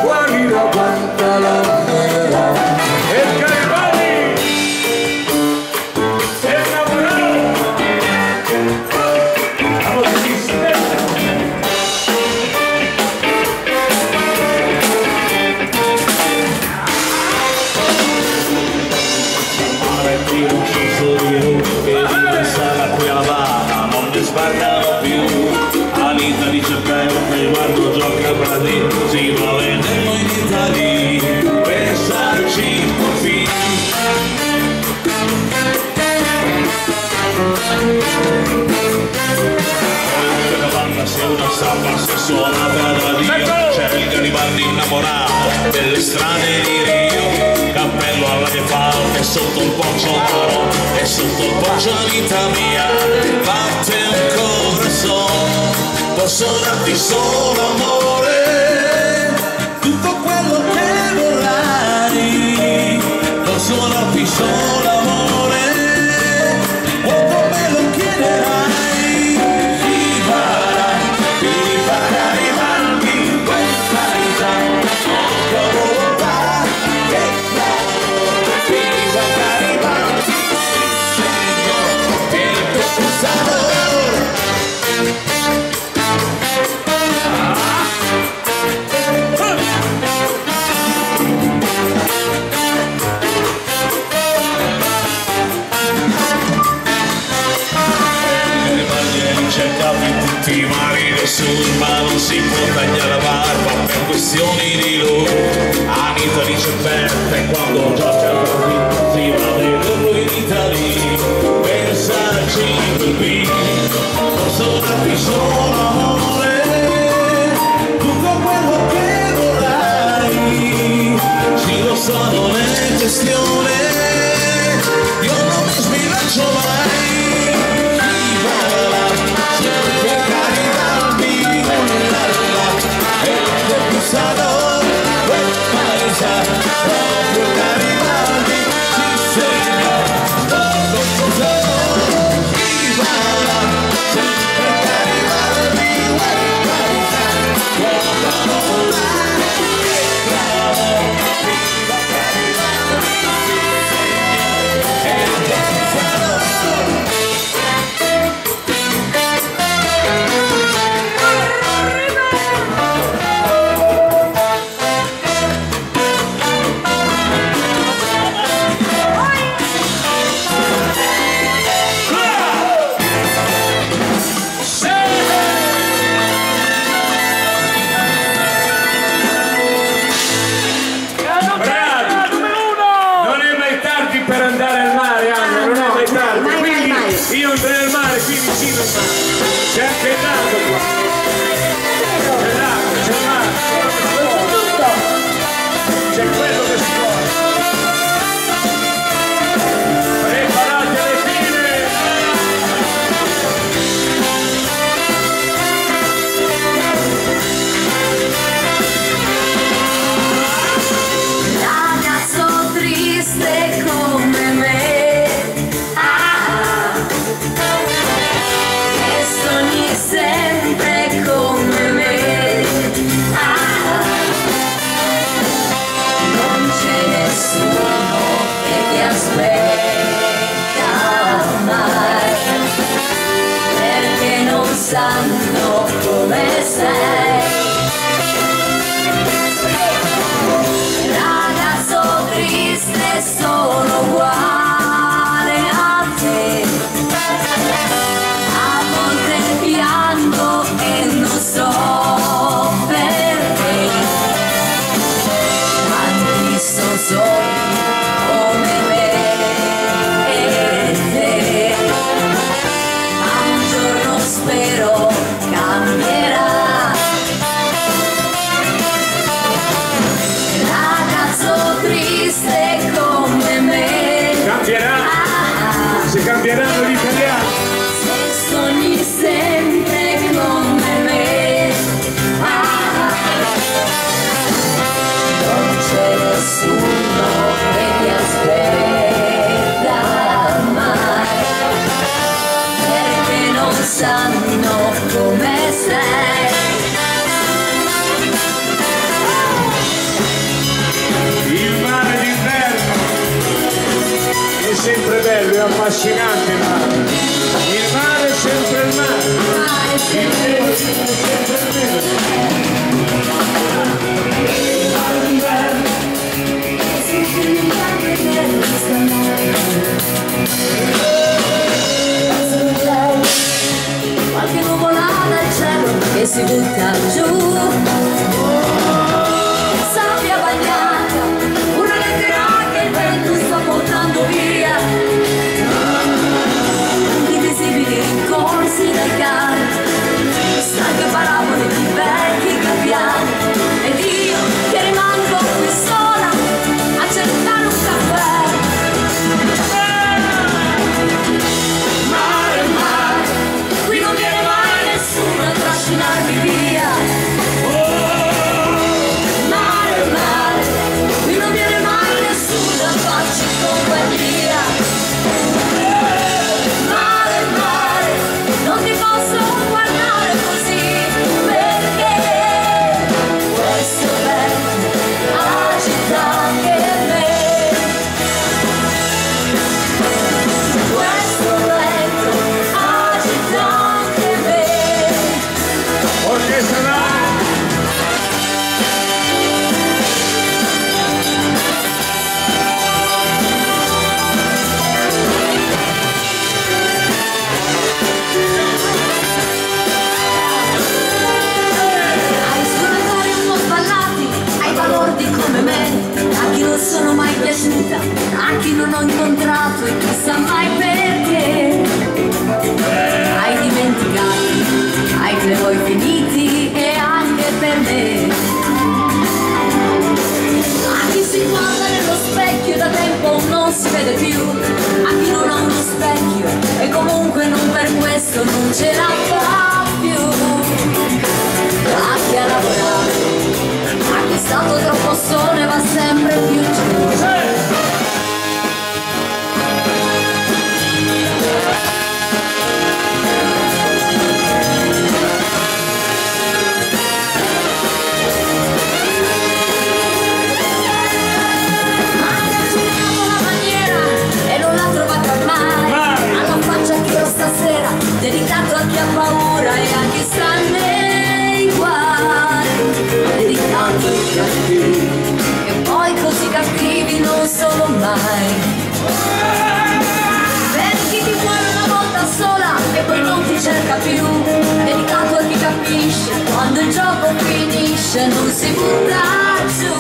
Guaira Guantanamera. El Garibaldi, el enamorado. Vamos a decir, Valentino Cesarino che sarà qui alla barra, non mi sbagliano più. Anita dice bene, guardo gioca a Brasil, si va a vedere in Italia. le strade di Rio, cappello alla mia falca e sotto il poncio d'oro, e sotto il poncio vita mia batte un corazon. Posso darti solo amore, tutto quello che vorrai, posso darti solo amore, quanto me lo chiederai. Cercato in tutti i mari del sud, ma non si può tagliare la barba per questioni di look. Anita dice perfetta quando già cerca si va dentro in Italia, pensaci così, posso darti solo amore, tutto quello che vorrai, sì lo so non è questione, io non mi sbilancio mai. Io andrei al mare qui vicino al mare, c'è anche il lago qua, c'è il lago, c'è il mare, c'è quello che si vuole. Preparate le file! Ragazzo triste come me, sempre come me, non c'è nessuno che ti aspetta mai, perché non sanno come sei. Ragazzo triste sono uguale a te, e non so perché, quanti sono soli come me e te, ma un giorno spero cambierà. Ragazzo triste come me, Cambierà, se cambieranno gli italiani. se sogni sempre come me, non c'è nessuno che ti aspetta mai, perché non sanno come sei. Il mare d'inverno è sempre bello, è affascinante il mare. Il mare è sempre il mare. Il vero è sempre il Qualche nuvolata al cielo che si butta giù, sabbia bagnata, una lettera che il vento sta portando via, invisibili rincorsi dai cari, stanche parabole di vento. si vede più, a chi non ha uno specchio e comunque non per questo non ce la fa più. A chi ha lavorato, a chi è stato troppo solo e va sempre più giù. Dedicato a chi ha paura e a chi sta nei guai, dedicato ai cattivi, e poi così cattivi non sono mai. Per chi ti vuole una volta sola e poi non ti cerca più, dedicato a chi capisce quando il gioco finisce, non si butta giù.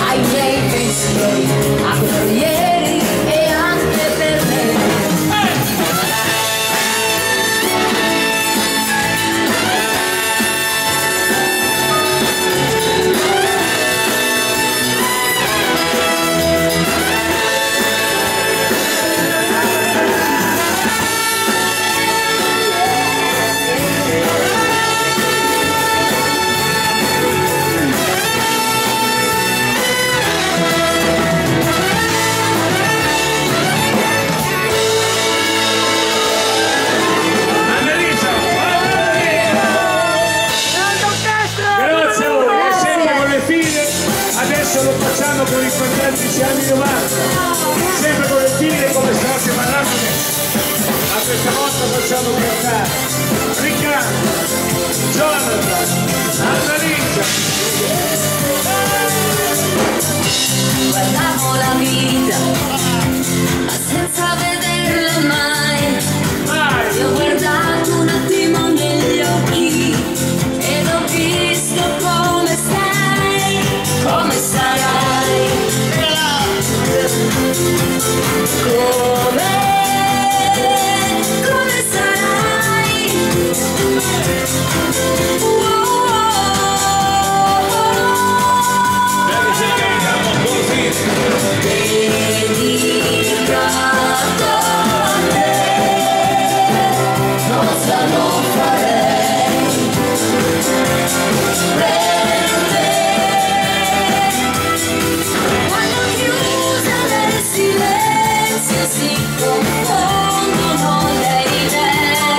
Ai miei pensieri, a quello ieri e anche per me. Lo facciamo con i fantastici anni 90, sempre con le figlie come state parlando, ma questa volta facciamo cantare Riccardo, Jonathan, Annalisa. Guardavo la vita, ma senza vederla mai. Ti ho guardato un attimo negli occhi ed ho visto come stai, come sarai, come sarai. Dedicato a te, cosa non farei per te. Quando chiusa nel silenzio si confondono le idee,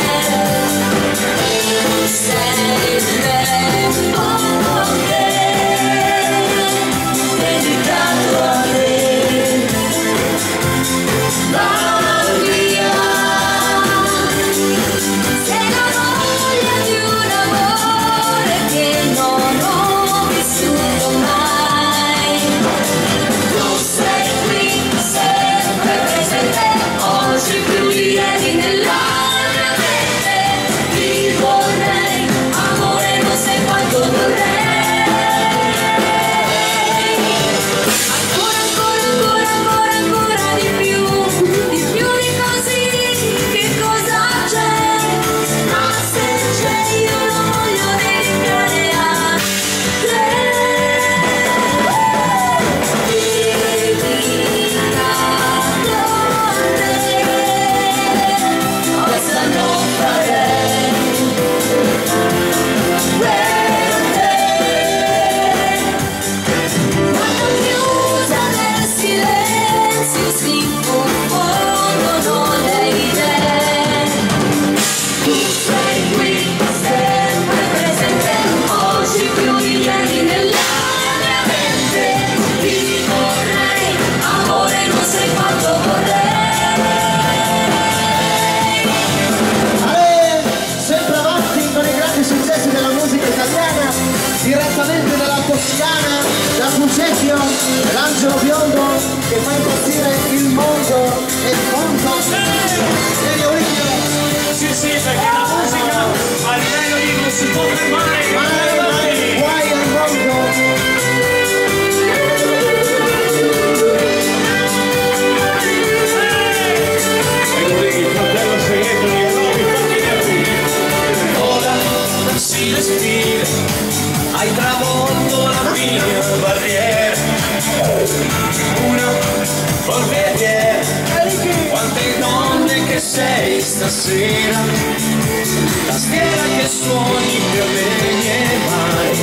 sei il tempo che dedicato a te. Va via, sei la voglia di un amore che non ho vissuto mai. Tu sei qui, sempre presente, oggi più di ieri nella mia mente. Ti vorrei, amore, non sai quanto vorrei. Ancora di più di così, che cosa c'è? Ma se c'è io lo voglio dedicare a te. Dedicato a te, cosa non farei per te. Quando chiusa nel silenzio si confondono le idee, tu sei qui, sempre presente, oggi più di ieri nella mia mente. Ti vorrei, amore, non sai quanto vorrei. Sempre avanti con i grandi successi della musica italiana, direttamente dalla Toscana, da Fucecchio, l'angelo biondo che fa impazzire il mondo e il mondo. Sì, perché la musica a livello di non si può fermare. Guai al mondo. Il fratello segreto di Roby Fantinetti. Ora si respira, hai travolto la mia barriera. Una sei stasera, tastiera che suoni per le mie mani,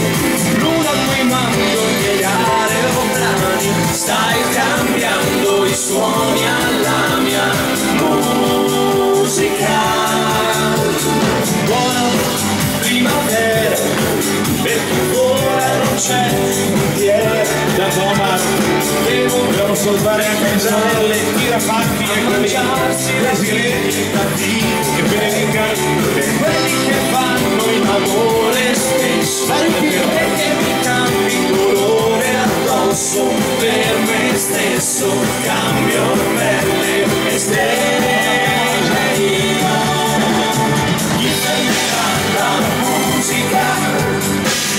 luna a cui mando gli aeroplani, stai cambiando i suoni alla mia musica. Buona primavera, perché ora non c'è frontiera da Roma, devono salvare a canzone, tirapacchi e cominciarsi da segreti cattivi e predicare quelli che fanno il amore stesso, perché mi cambi dolore addosso per me stesso, cambio pelle e stelle. Chi fermerà la musica?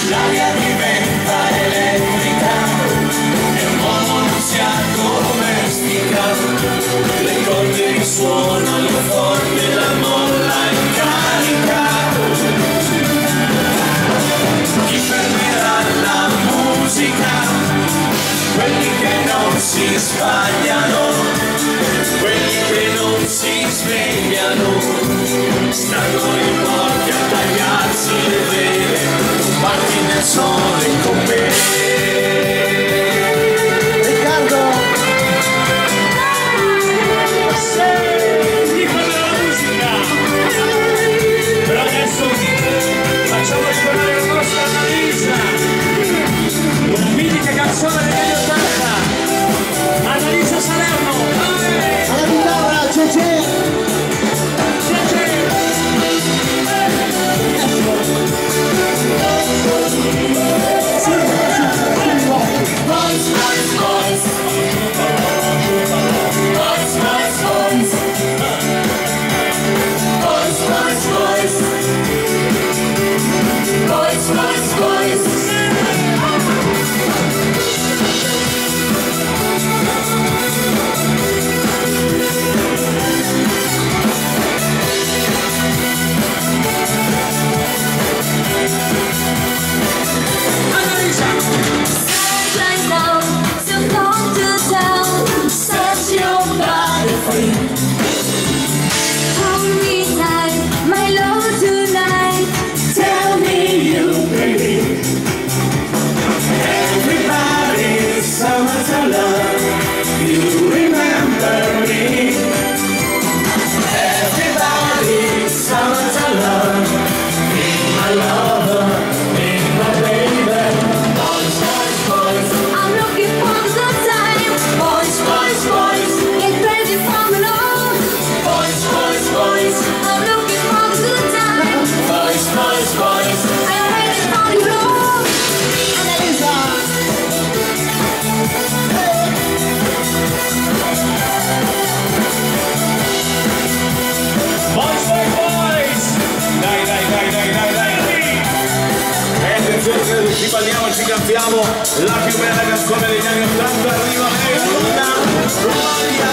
L'aria diventa elettrica e un uomo non si addomestica, le corde risuonano forte, la molla in carica. Chi fermerà la musica? Quelli che non si sbagliano, quelli che non si svegliano, stanno in morti a tagliarsi le vele, parti nel sole con me. Riccardo, sei dico della musica, però adesso facciamo suonare la nostra Annalisa, una mitica canzone degli anni 80, Annalisa Salerno, alla chitarra, Cece. Ci balliamo, ci cantiamo la più bella canzone degli anni 80, arriva Luna Romaria,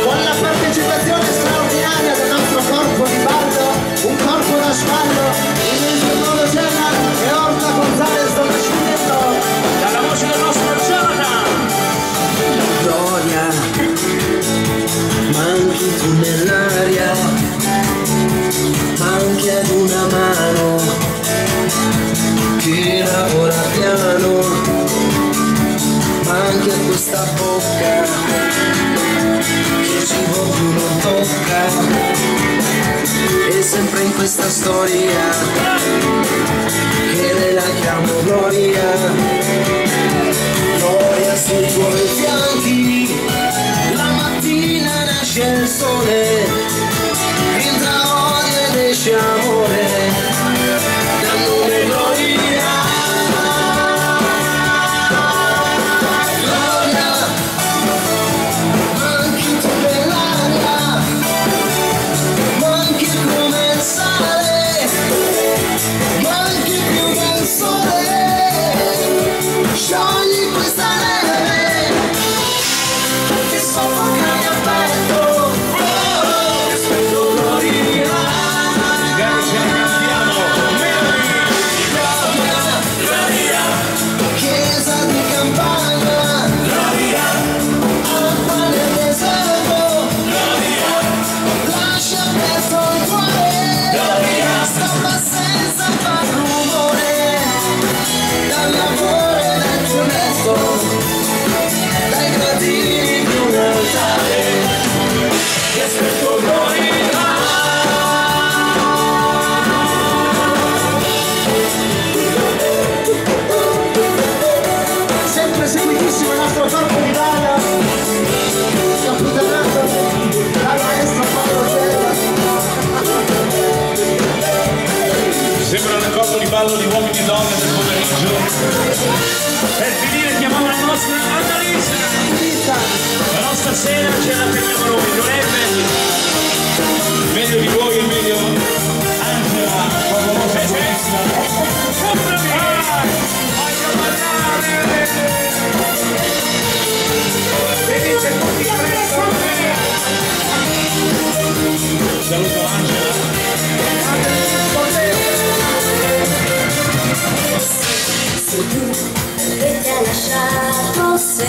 con la partecipazione straordinaria del nostro corpo di ballo, un corpo da sballo, il Giornolo Cena e Orta Gonzales del Nascimento, dalla voce del nostro Jonathan. Gloria, manchi tu nell'aria, manchi ad una mano che lavora piano, ma anche a questa bocca che il cibo più non tocca, e sempre in questa storia che lei la chiamo Gloria. Gloria sui tuoi fianchi, la mattina nasce il sole, entra odio ed esce amore, dal nome Gloria. Sciogli questa neve sempre seguitissimo il nostro corpo di balla, capitanato dal maestro Paolo Sella. Sembra un corpo di ballo di uomini e donne del pomeriggio. Per finire chiamiamo la nostra Annalisa. La nostra sera ce la teniamo noi, non è meglio di voi, è meglio Angela, favolosa solista. Saluto Angela. Se tu che ti ha lasciato, se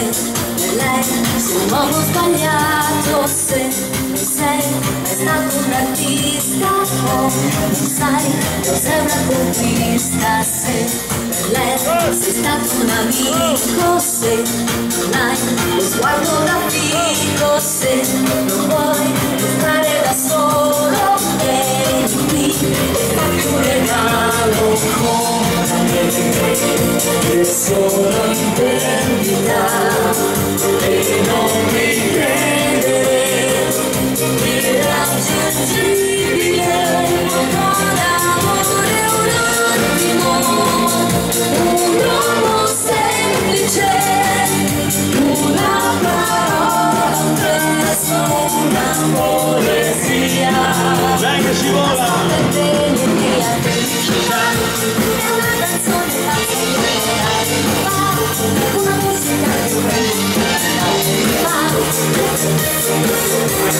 per lei sei un uomo sbagliato, se non sei mai stato un artista o non sai cos'è una conquista, se per lei sei stato un amico, se non hai lo sguardo da fico, se non vuoi stare da solo, vieni qui e fatti un regalo con che sono in vendita e non mi credere, irraggiungibile, con amore un attimo, un uomo semplice, una parola, un gesto, una poesia. Dai che ci vola!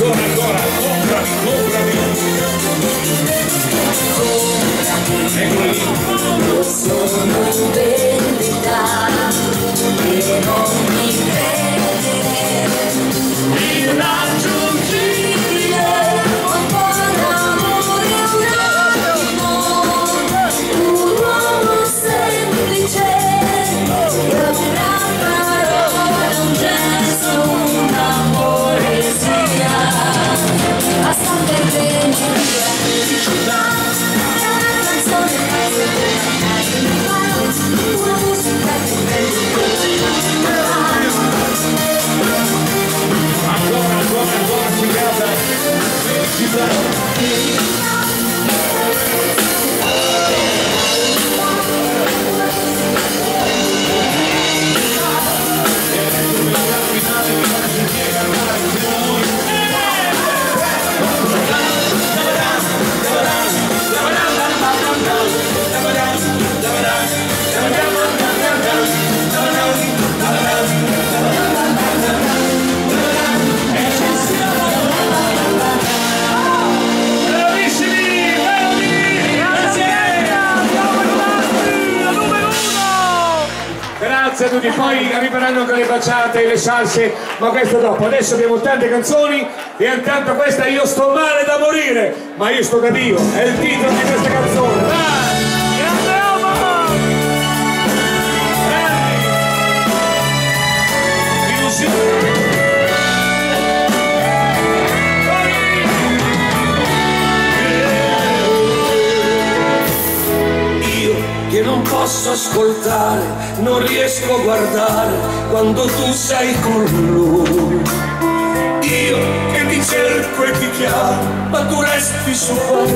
Ancora, comprami. Eccolo lì. Sono in vendita e non mi credere, irraggiungibile, un po' d'amore, un attimo, un uomo semplice, una parola, un gesto, una poesia, basta per venire via. Ancora, ci canta. Grazie a tutti, poi arriveranno anche le baciate, le salse, ma questo dopo. Adesso abbiamo tante canzoni e intanto questa Io sto male da morire, ma io sto da Dio, è il titolo di questa canzone. Vai! Che non posso ascoltare, non riesco a guardare quando tu sei con lui. Io che ti cerco e ti chiamo, ma tu resti su quel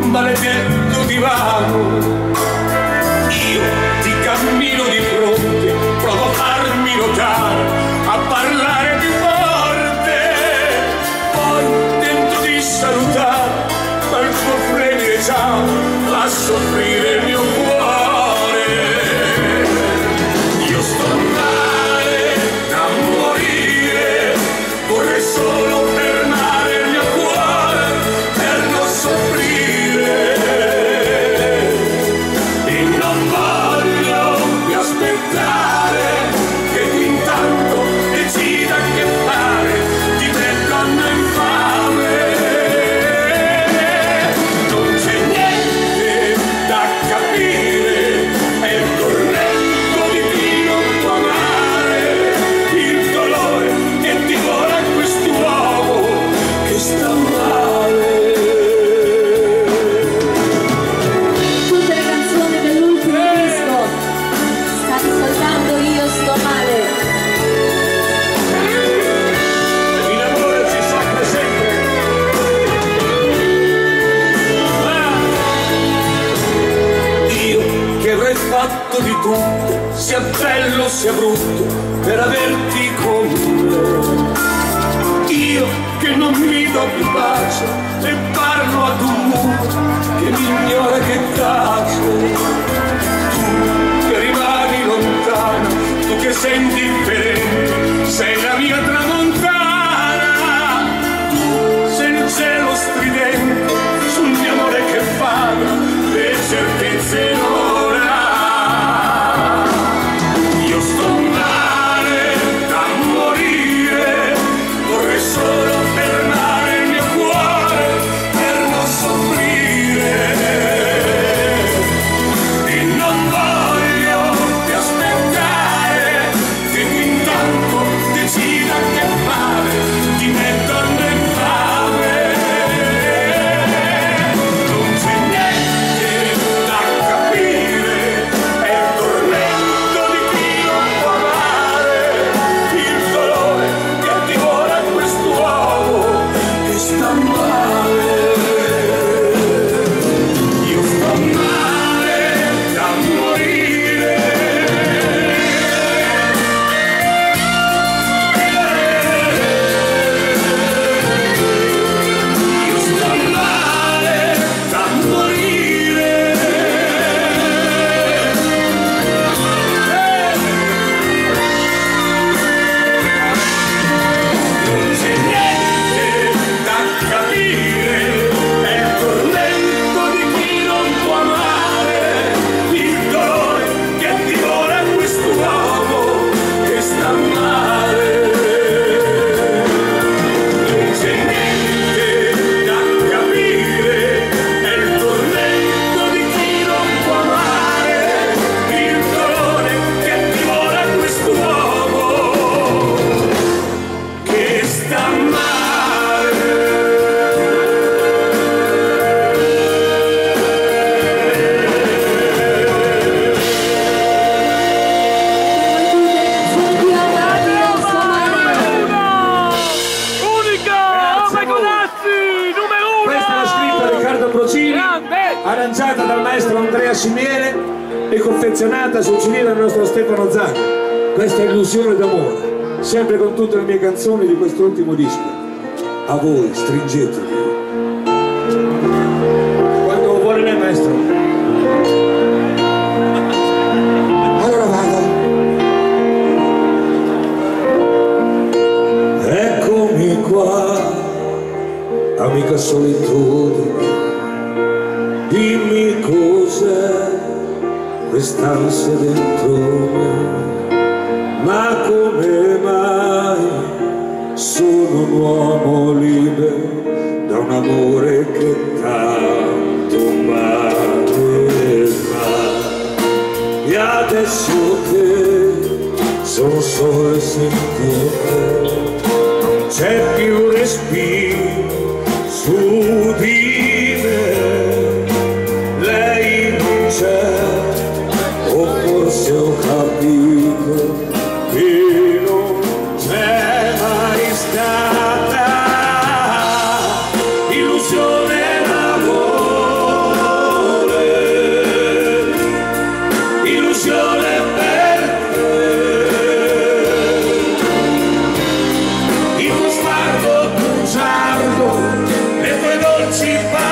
maledetto divano. Io ti cammino di fronte, provo a farmi notare, a parlare più forte. Poi tento di salutare, ma il tuo fremere già fa soffrire il mio cuore. Io sto male da morire, vorrei solo fermare il mio cuore per non soffrire. tutto per averti con me. Io che non mi do più pace e parlo ad un muro che mi ignora, che tace. Tu che rimani lontana, tu che sei indifferente, sei la mia tramontana. Tu sei il cielo stridente sul mio amore che parla, le certezze non ha. Io sto male da morire, vorrei solo fermare il mio cuore per non soffrire. E non voglio più aspettare che tu intanto decida che fare di me donne infame. Non c'è niente da capire, è il tormento di chi non può amare, il dolore che divora quest'uomo che sta male. Io sto male da morire. Io sto male da morire. Non c'è niente da capire, è il tormento di chi non può amare, il dolore che divora quest'uomo che sta male. Non c'è niente da capire, è il tormento di chi non può amare, il dolore che divora quest'uomo che sta male. Questa l'ha scritta Riccardo Procini, arrangiata dal maestro Andrea Simiere e confezionata sul CD dal nostro Stefano Zanni. Questa è Illusione d'amore, sempre con tutte le mie canzoni di quest'ultimo disco. A voi, stringetevi. Quando vuole lei, maestro. Allora vado. Eccomi qua, amica solitudine, dimmi cos'è quest'ansia dentro me, ma come mai sono un uomo libero da un amore che tanto male fa. E adesso che sono solo senza te, non c'è più respiro su di me, lei non c'è, o forse ho capito che non c'è mai stata. Illusione d'amore, illusione per te, il tuo sguardo bugiardo, le tue dolci parole.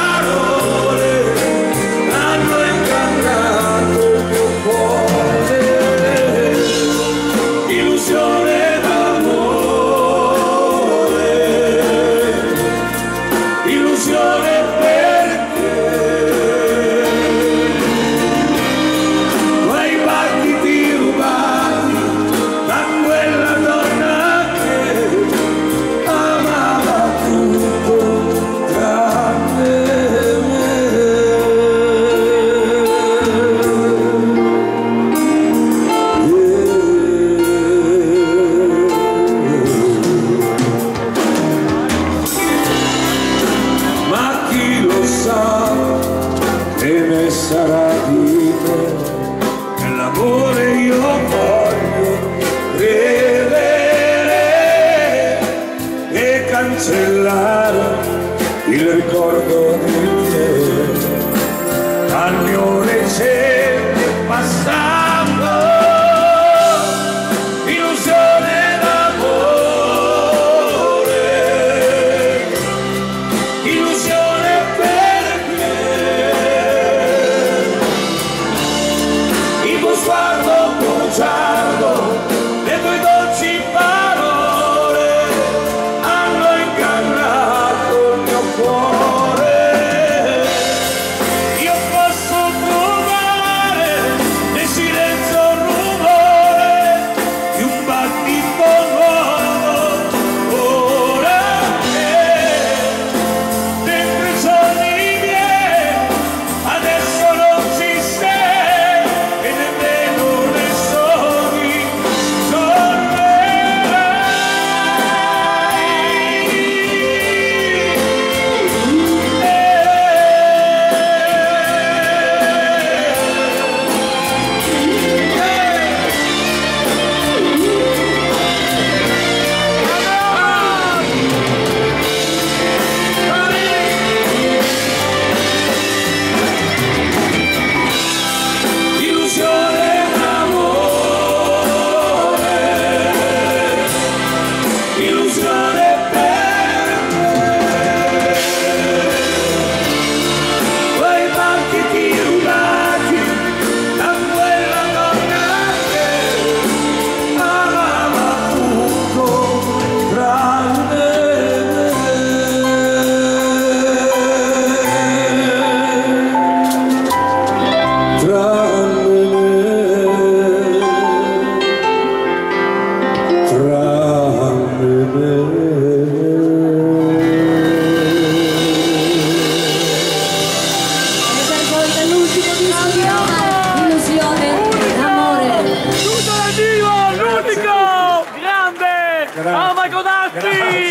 Marco Datti!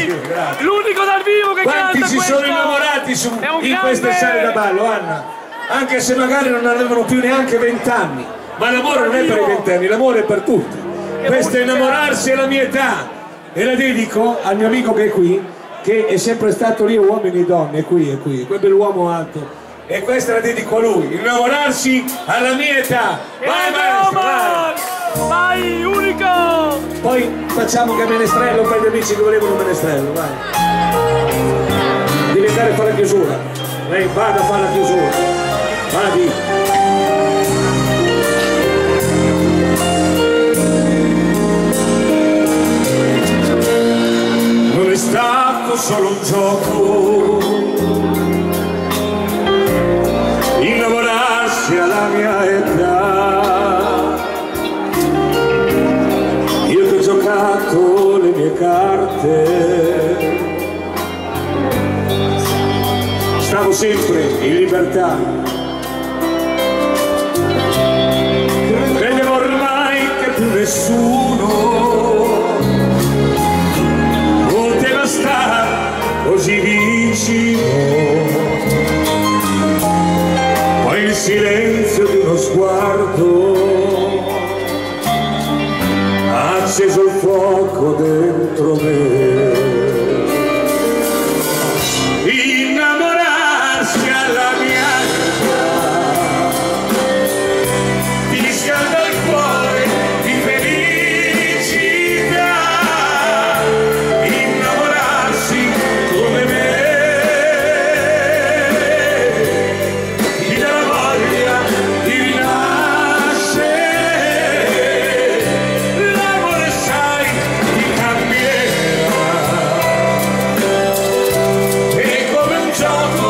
Grazie. L'unico dal vivo che Quanti canta si questo! sono innamorati in queste sale da ballo, Anna? Anche se magari non avevano più neanche 20 anni. Ma l'amore non è per i 20 anni, l'amore è per tutti. Questo è innamorarsi è la mia età. E la dedico al mio amico che è qui, che è sempre stato lì, uomini e donne, è qui, quel bell'uomo alto. E questa la dedico a lui, innamorarsi alla mia età. Vai maestro, vai! Vai, unico! Poi facciamo che menestrello per gli amici che volevano un menestrello, vai. Devi andare a fare la chiusura. Lei vada a fare la chiusura. Vadi. Non è stato solo un gioco innamorarsi alla mia età. Io che ho giocato le mie carte, stavo sempre in libertà. Credevo ormai che più nessuno poteva stare così vicino. Poi il silenzio di uno sguardo ha acceso il fuoco dentro me. Innamorarsi alla mia età ti riscalda il cuore di felicità. Innamorarsi come me ti dà la voglia di rinascere. L'amore sai ti cambierà e come un gioco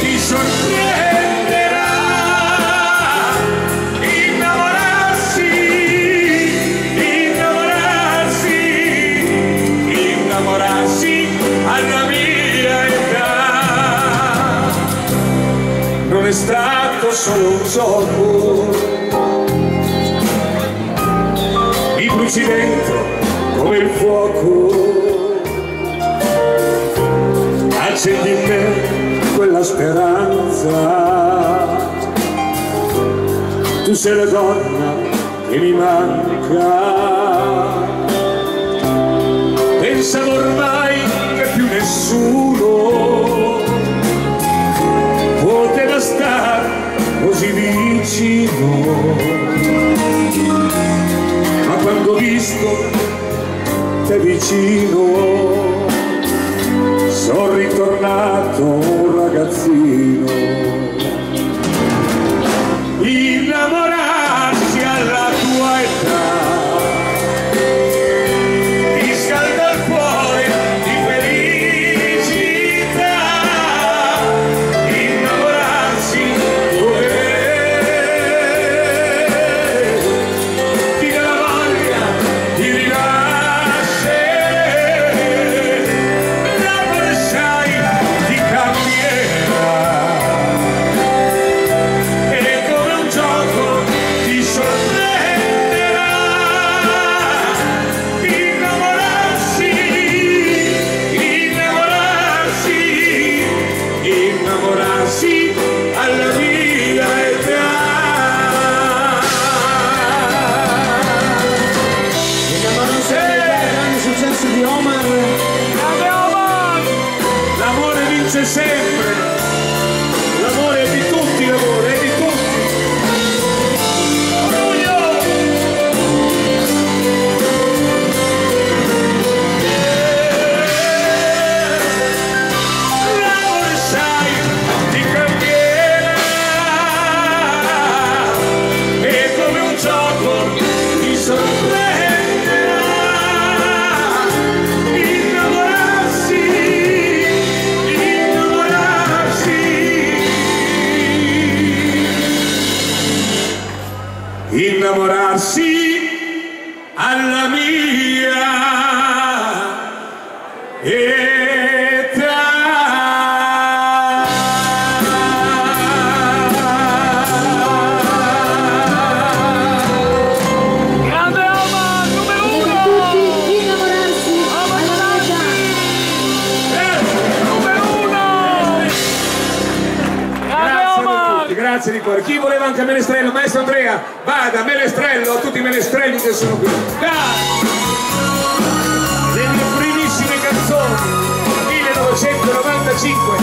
ti sorprenderà. Innamorarsi, innamorarsi, innamorarsi alla mia età. Non è stato solo un gioco, mi bruci dentro come il fuoco. Accendi in me quella speranza, tu sei la donna che mi manca. Pensavo ormai che più nessuno poteva stare così vicino, ma quando ho visto te vicino sono ritornato un ragazzino. Innamorarsi alla tua età ti scalda il cuore di felicità. Innamorarsi come me ti dà la voglia di rinascere. L'amore sai ti cambierà Grazie di cuore. Chi voleva anche Menestrello? Maestro Andrea, vada, Menestrello, a tutti i menestrelli che sono qui. Le mie primissime canzoni, 1995.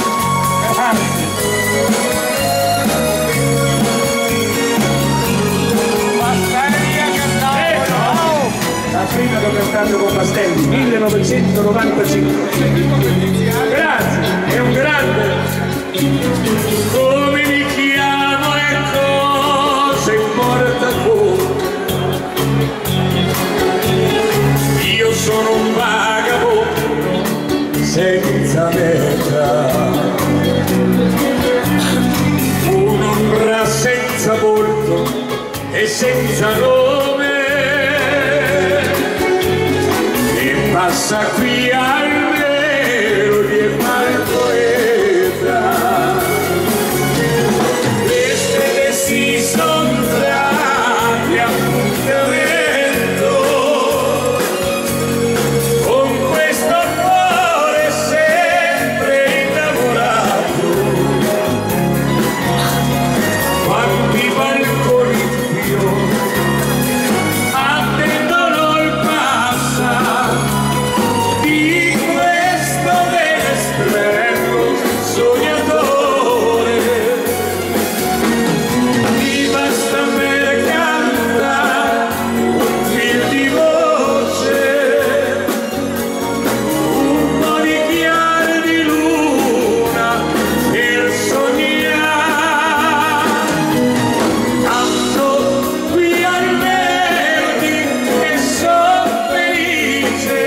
La prima che ho cantato con Pastelli, 1995. Grazie, è un grande. Come mi chiamo e cosa importa tu? Io sono un vagabondo senza meta, un'ombra senza volto e senza nome, e passa qui al vero di fare poeta. Le stelle si sono date appuntamento con questo cuore sempre innamorato. Quanti balconi più attendono il passaggio di questo menestrello sognatore. Mi basta per cantare un fil di voce, un po' di chiaro di luna per sognare. Canto qui al verdi e son felice,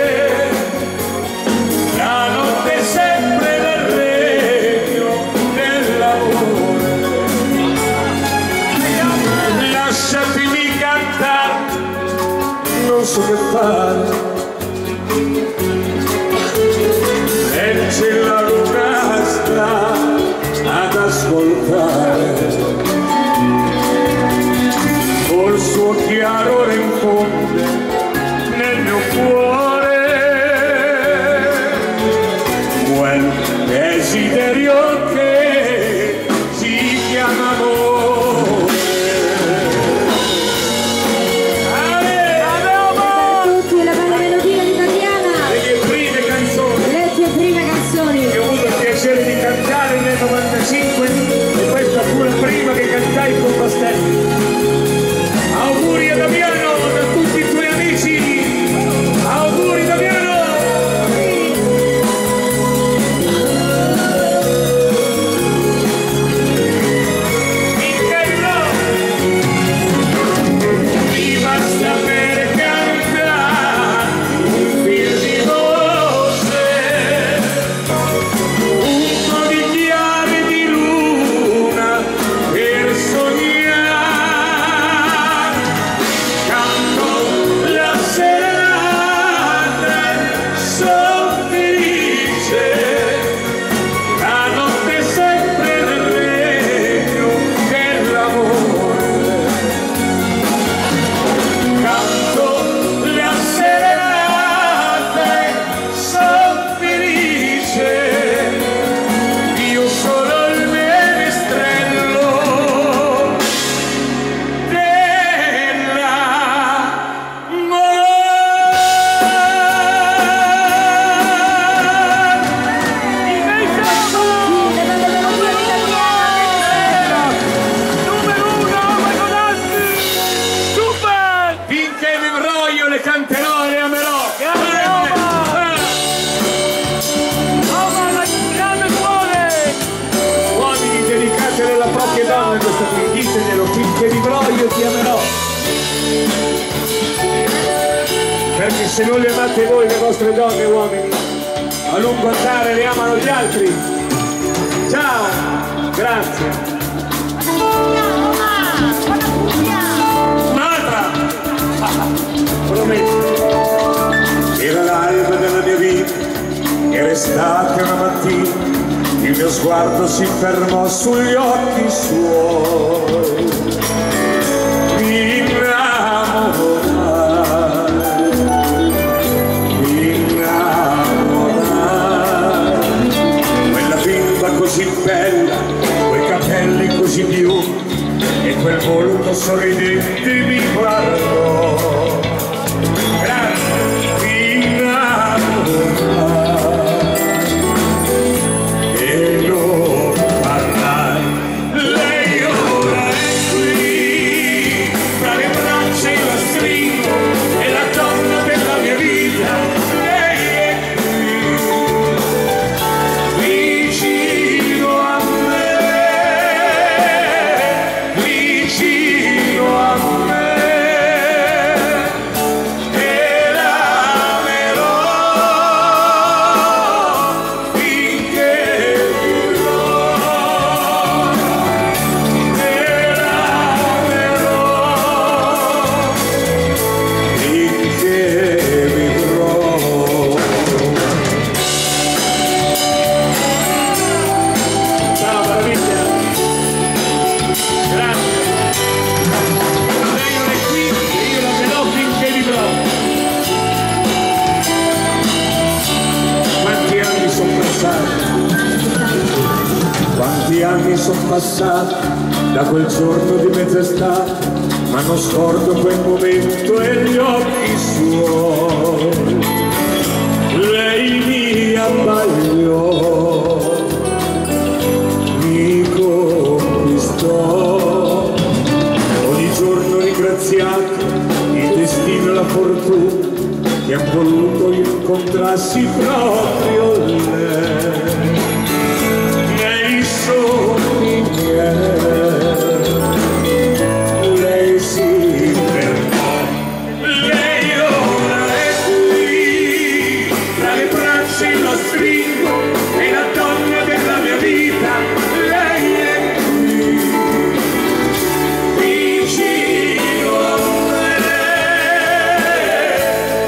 la notte è sempre nel regno dell'amore. Lasciatemi cantare, non so che fare, e c'è la luna sta ad ascoltare, col suo chiarore infonde nel mio cuore quel desiderio che si chiama amore. Tutti la bella melodia di Tatiana, Le mie prime canzoni le tue prime canzoni. che ho avuto il piacere di cantare nel 95, e questa fu la prima che cantai con Pastelli. Auguri a Damiano, da tutti i tuoi amici. Auguri Damiano. Mi basta per cantare un fil di voce, un po' di chiare di luna per sognare. Canto la serata, son felice, la notte è sempre nel regno dell'amore. Canto la serata, son felice, io sono il menestrello Numero uno, Marco Dazzi! Super! Finché vivrò io le canterò e le amerò. Grande Roma! Roma, la grande cuore! Uomini, dedicatele alla propria donna questa qui, diteglielo, finché vivrò io ti amerò. Perché se non le amate voi le vostre donne, uomini, a lungo andare le amano gli altri. Ciao, grazie. Un'altra! Prometto. Era l'alba della mia vita, era estate una mattina, il mio sguardo si fermò sugli occhi suoi. Mi innamorai, quella bimba così bella, quei capelli così biondi, sono passati da quel giorno di mezz'estate, ma non scordo quel momento e gli occhi suoi. Lei mi abbagliò, mi conquistò, ogni giorno ringraziato il destino e la fortuna che ha voluto incontrarsi proprio lei. Nei sogni miei, lei si fermò, lei ora è qui, tra le braccia il lo stringo, è la donna della mia vita, lei è qui, vicino a me,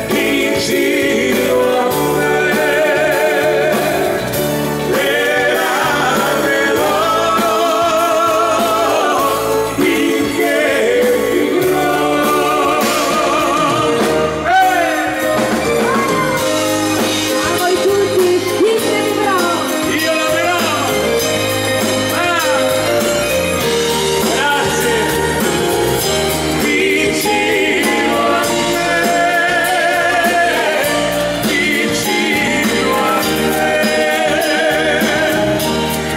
vicino a me, e la amerò finché vivrò. A voi tutti, finché vivrò. Io l'amerò! Grazie! Vicino a me, vicino a me,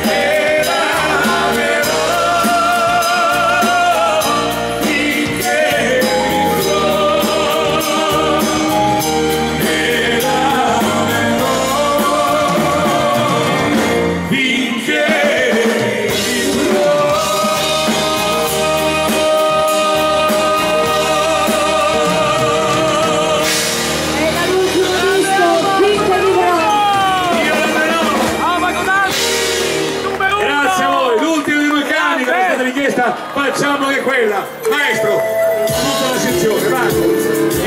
e l'amerò finché vivrò, e l'amerò finché vivrò. E dall'ultimo disco, finché vivrò. Io l'amerò! Amagonazzi, numero 1. Grazie a voi, l'ultimo di due cani che è stata richiesta, facciamo che quella. Maestro, tutta la sezione, va.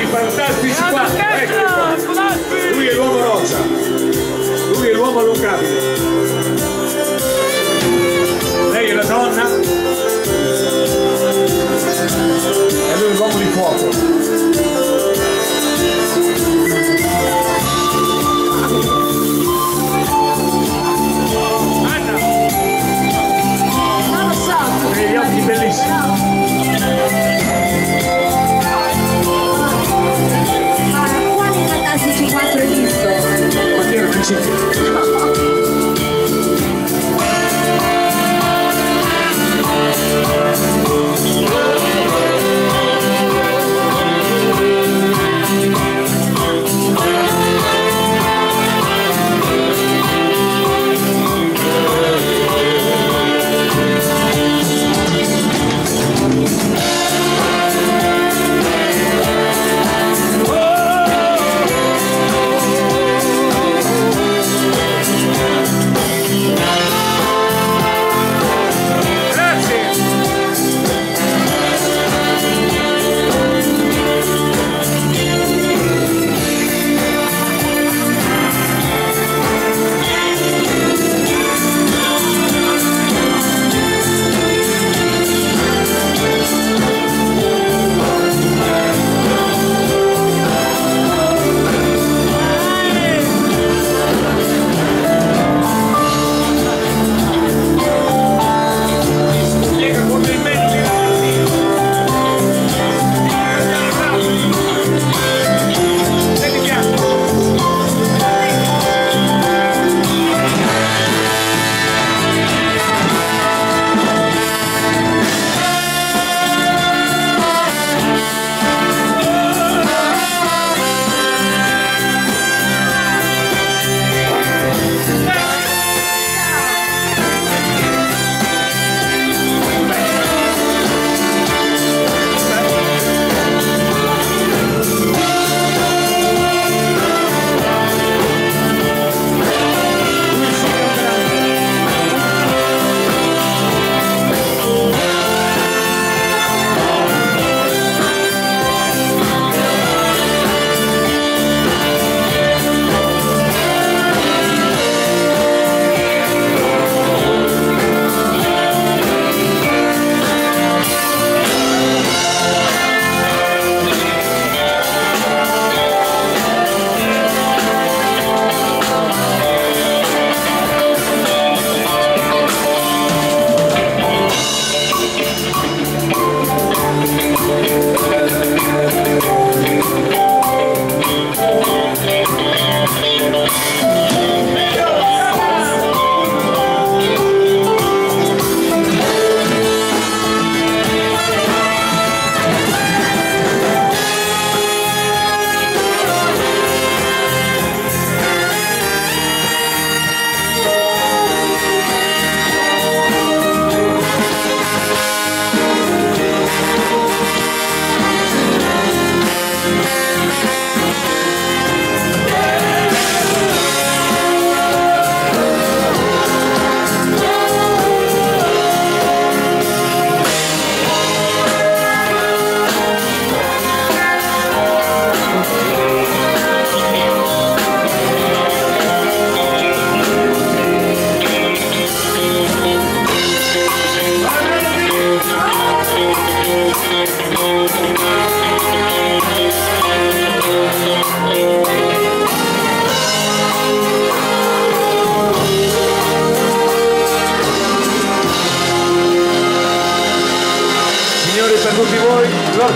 I fantastici qua. Ecco qua. Lui è l'uomo rosa, lui è l'uomo allungabile. Lei è la donna e lui è l'uomo di fuoco. Anna, Non lo so. hai gli occhi bellissimi.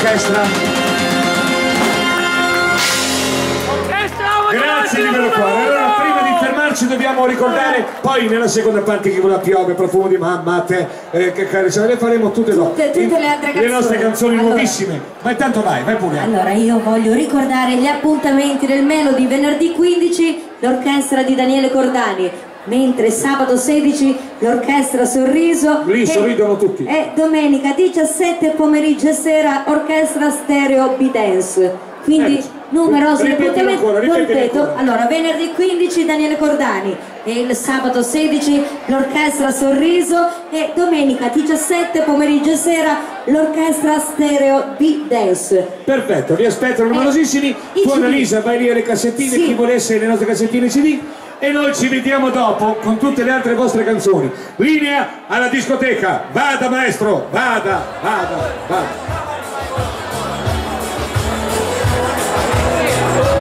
l'orchestra. Grazie di vero cuore. Allora, prima di fermarci dobbiamo ricordare, poi nella seconda parte che vola piove, profumo di mamma, a te, che carezza, le faremo tutte dopo. Tutte le altre canzoni. Le nostre canzoni nuovissime. Ma intanto vai pure. Allora, io voglio ricordare gli appuntamenti del Melody venerdì 15, l'orchestra di Daniele Cordani, mentre sabato 16 l'orchestra Sorriso. Lì sorridono tutti. E domenica 17 pomeriggio e sera orchestra stereo B-Dance. Quindi numerosi appuntamenti, ripeto, allora venerdì 15 Daniele Cordani e il sabato 16 l'orchestra Sorriso e domenica 17 pomeriggio e sera l'orchestra stereo B-Dance. Perfetto, vi aspettano numerosissimi. Tu Annalisa vai lì alle cassettine, sì. Chi volesse le nostre cassettine CD e noi ci vediamo dopo con tutte le altre vostre canzoni. Linea alla discoteca, vada maestro, vada.